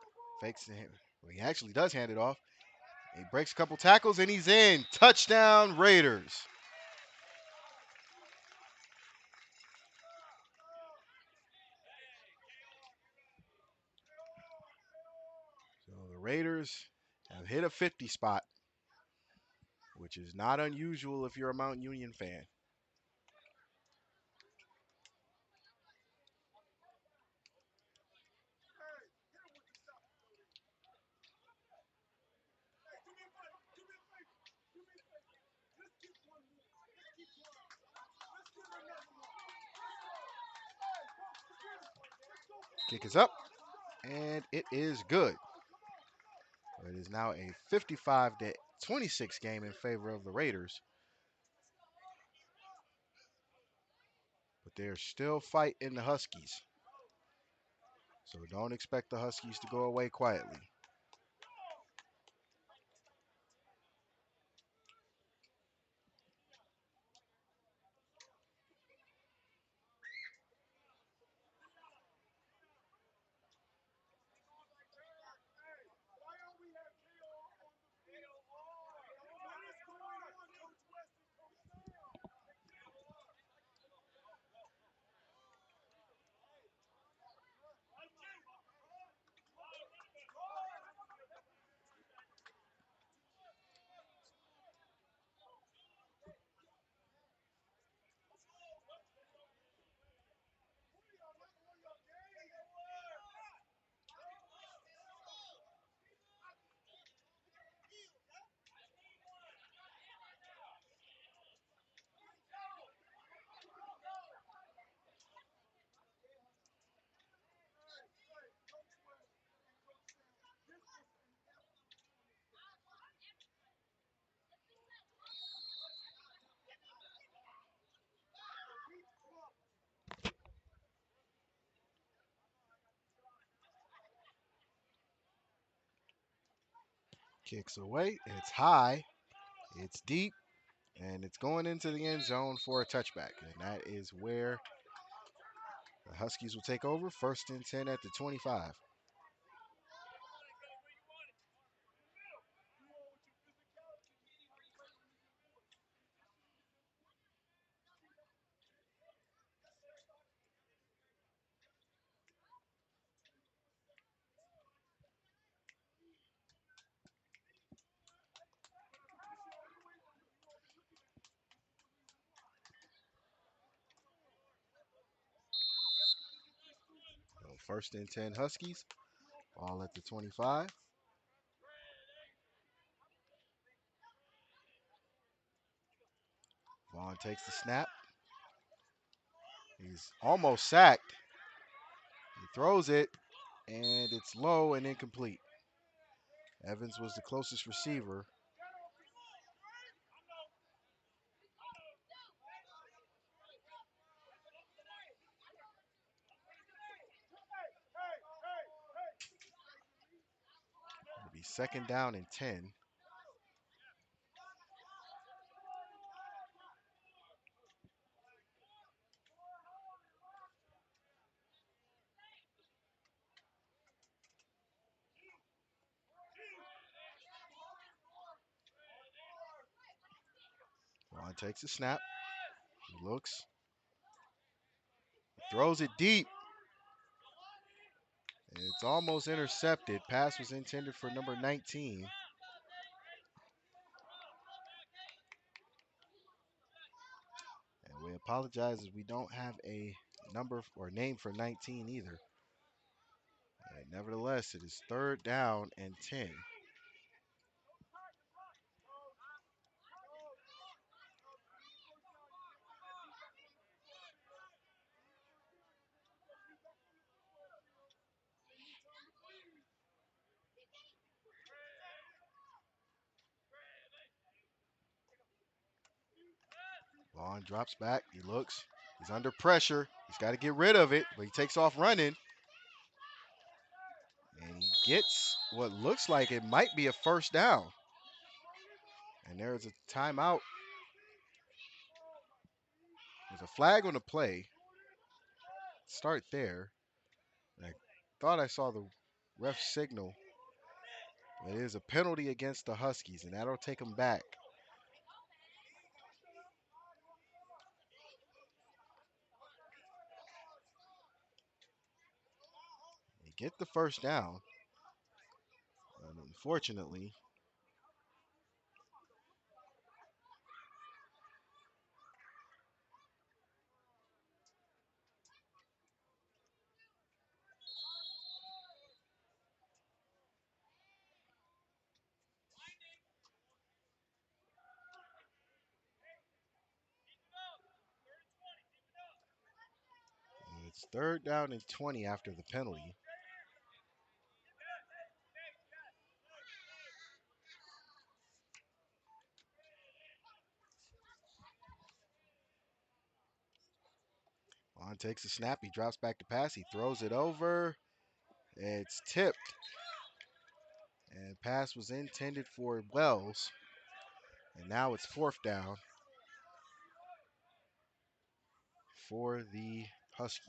fakes it. Well, he actually does hand it off. He breaks a couple tackles and he's in. Touchdown, Raiders. So the Raiders have hit a 50 spot, which is not unusual if you're a Mount Union fan. Kick is up, and it is good. It is now a 55-26 game in favor of the Raiders, but they're still fighting the Huskies. So don't expect the Huskies to go away quietly. Kicks away. It's high. It's deep. And it's going into the end zone for a touchback. And that is where the Huskies will take over. First and 10 at the 25. So first and 10 Huskies. All at the 25. Vaughn takes the snap. He's almost sacked. He throws it, and it's low and incomplete. Evans was the closest receiver. It'll be second down and 10. Vaughn takes the snap. He looks, throws it deep. It's almost intercepted. Pass was intended for number 19. And we apologize as we don't have a number or name for 19 either. Nevertheless, it is third down and 10. Vaughn drops back. He looks. He's under pressure. He's got to get rid of it, but he takes off running. And he gets what looks like it might be a first down. And there's a timeout. There's a flag on the play. Start there. I thought I saw the ref signal. But it is a penalty against the Huskies, and that'll take them back. They get the first down. And unfortunately, it's third down and 20 after the penalty. Vaughn takes a snap. He drops back to pass. He throws it over. It's tipped. And pass was intended for Wells. And now it's fourth down for the Huskies.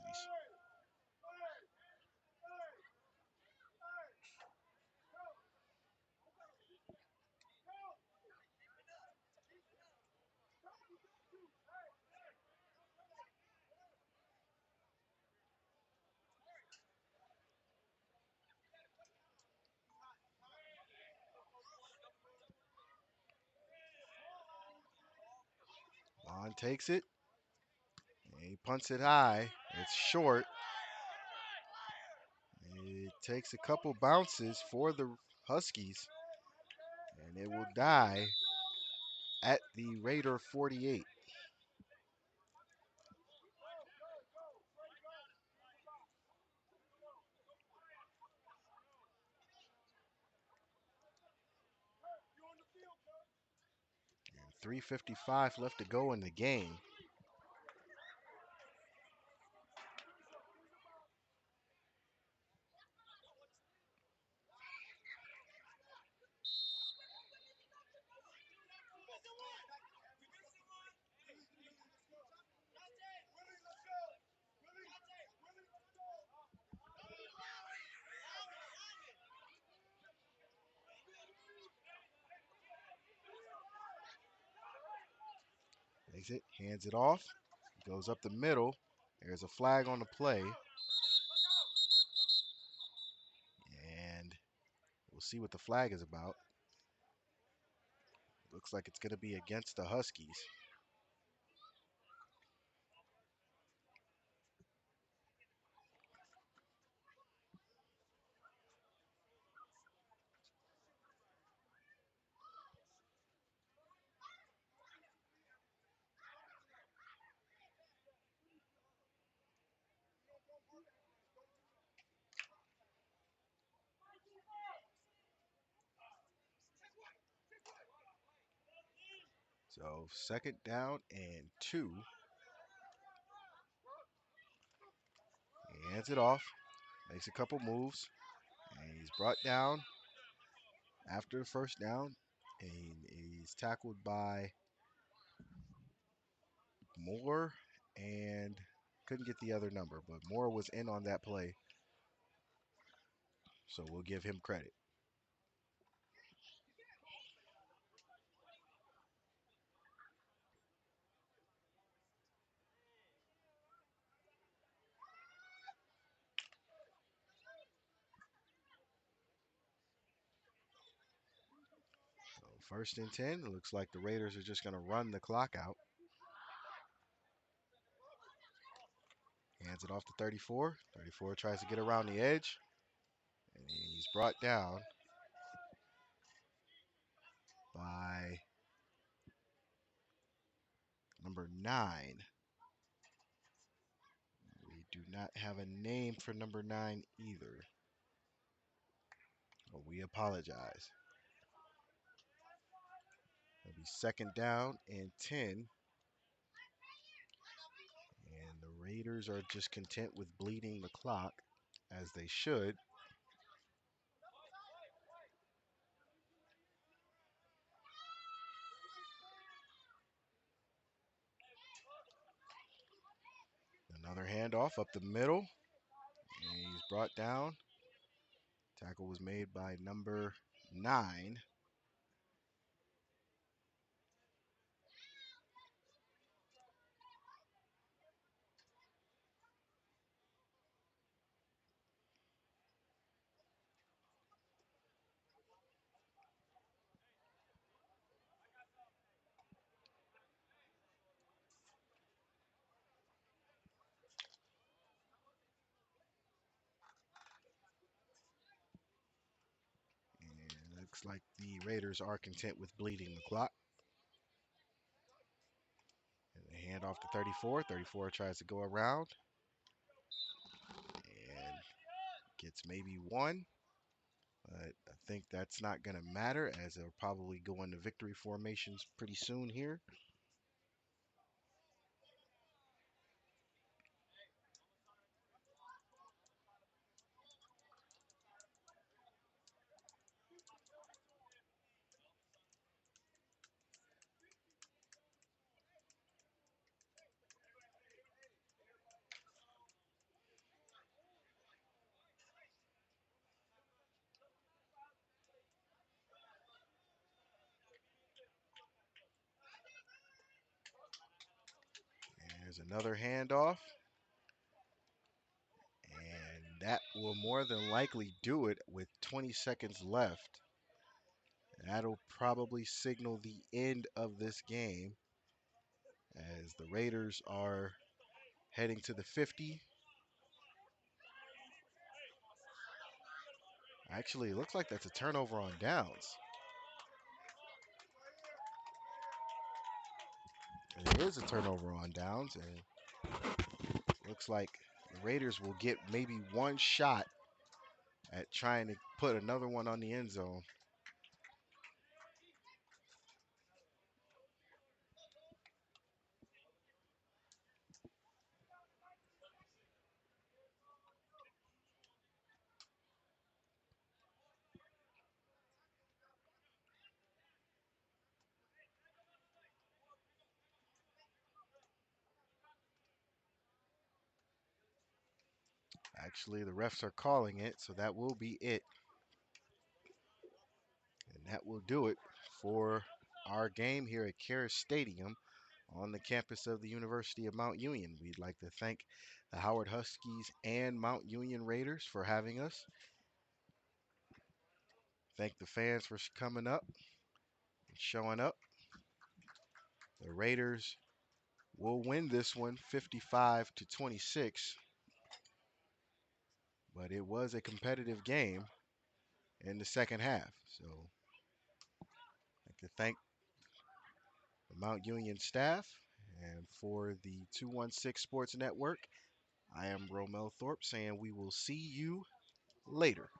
Vaughn takes it. And he punts it high. It's short. It takes a couple bounces for the Huskies. And it will die at the Raider 48. And 3:55 left to go in the game. Takes it, hands it off, goes up the middle. There's a flag on the play. And we'll see what the flag is about. Looks like it's going to be against the Huskies. So second down and 2. He hands it off, makes a couple moves, and he's brought down after the first down. And he's tackled by Moore and couldn't get the other number, but Moore was in on that play. So we'll give him credit. First and 10. It looks like the Raiders are just going to run the clock out. Hands it off to 34. 34 tries to get around the edge. And he's brought down by number 9. We do not have a name for number 9 either. But we apologize. It'll be second down and 10. And the Raiders are just content with bleeding the clock, as they should. Another handoff up the middle. And he's brought down. Tackle was made by number 9. And looks like the Raiders are content with bleeding the clock. And they hand off to 34. 34 tries to go around and gets maybe one. But I think that's not going to matter, as they'll probably go into victory formations pretty soon here. And there's another handoff. And that will more than likely do it with 20 seconds left. That'll probably signal the end of this game, as the Raiders are heading to the 50. Actually, it looks like that's a turnover on downs. It is a turnover on downs, and looks like the Raiders will get maybe one shot at trying to put another one on the end zone. Actually, the refs are calling it, so that will be it. And that will do it for our game here at Karis Stadium on the campus of the University of Mount Union. We'd like to thank the Howard Huskies and Mount Union Raiders for having us. Thank the fans for coming up and showing up. The Raiders will win this one 55-26, but it was a competitive game in the second half. So I'd like to thank the Mount Union staff, and for the 216 Sports Network, I am Romel Thorpe saying we will see you later.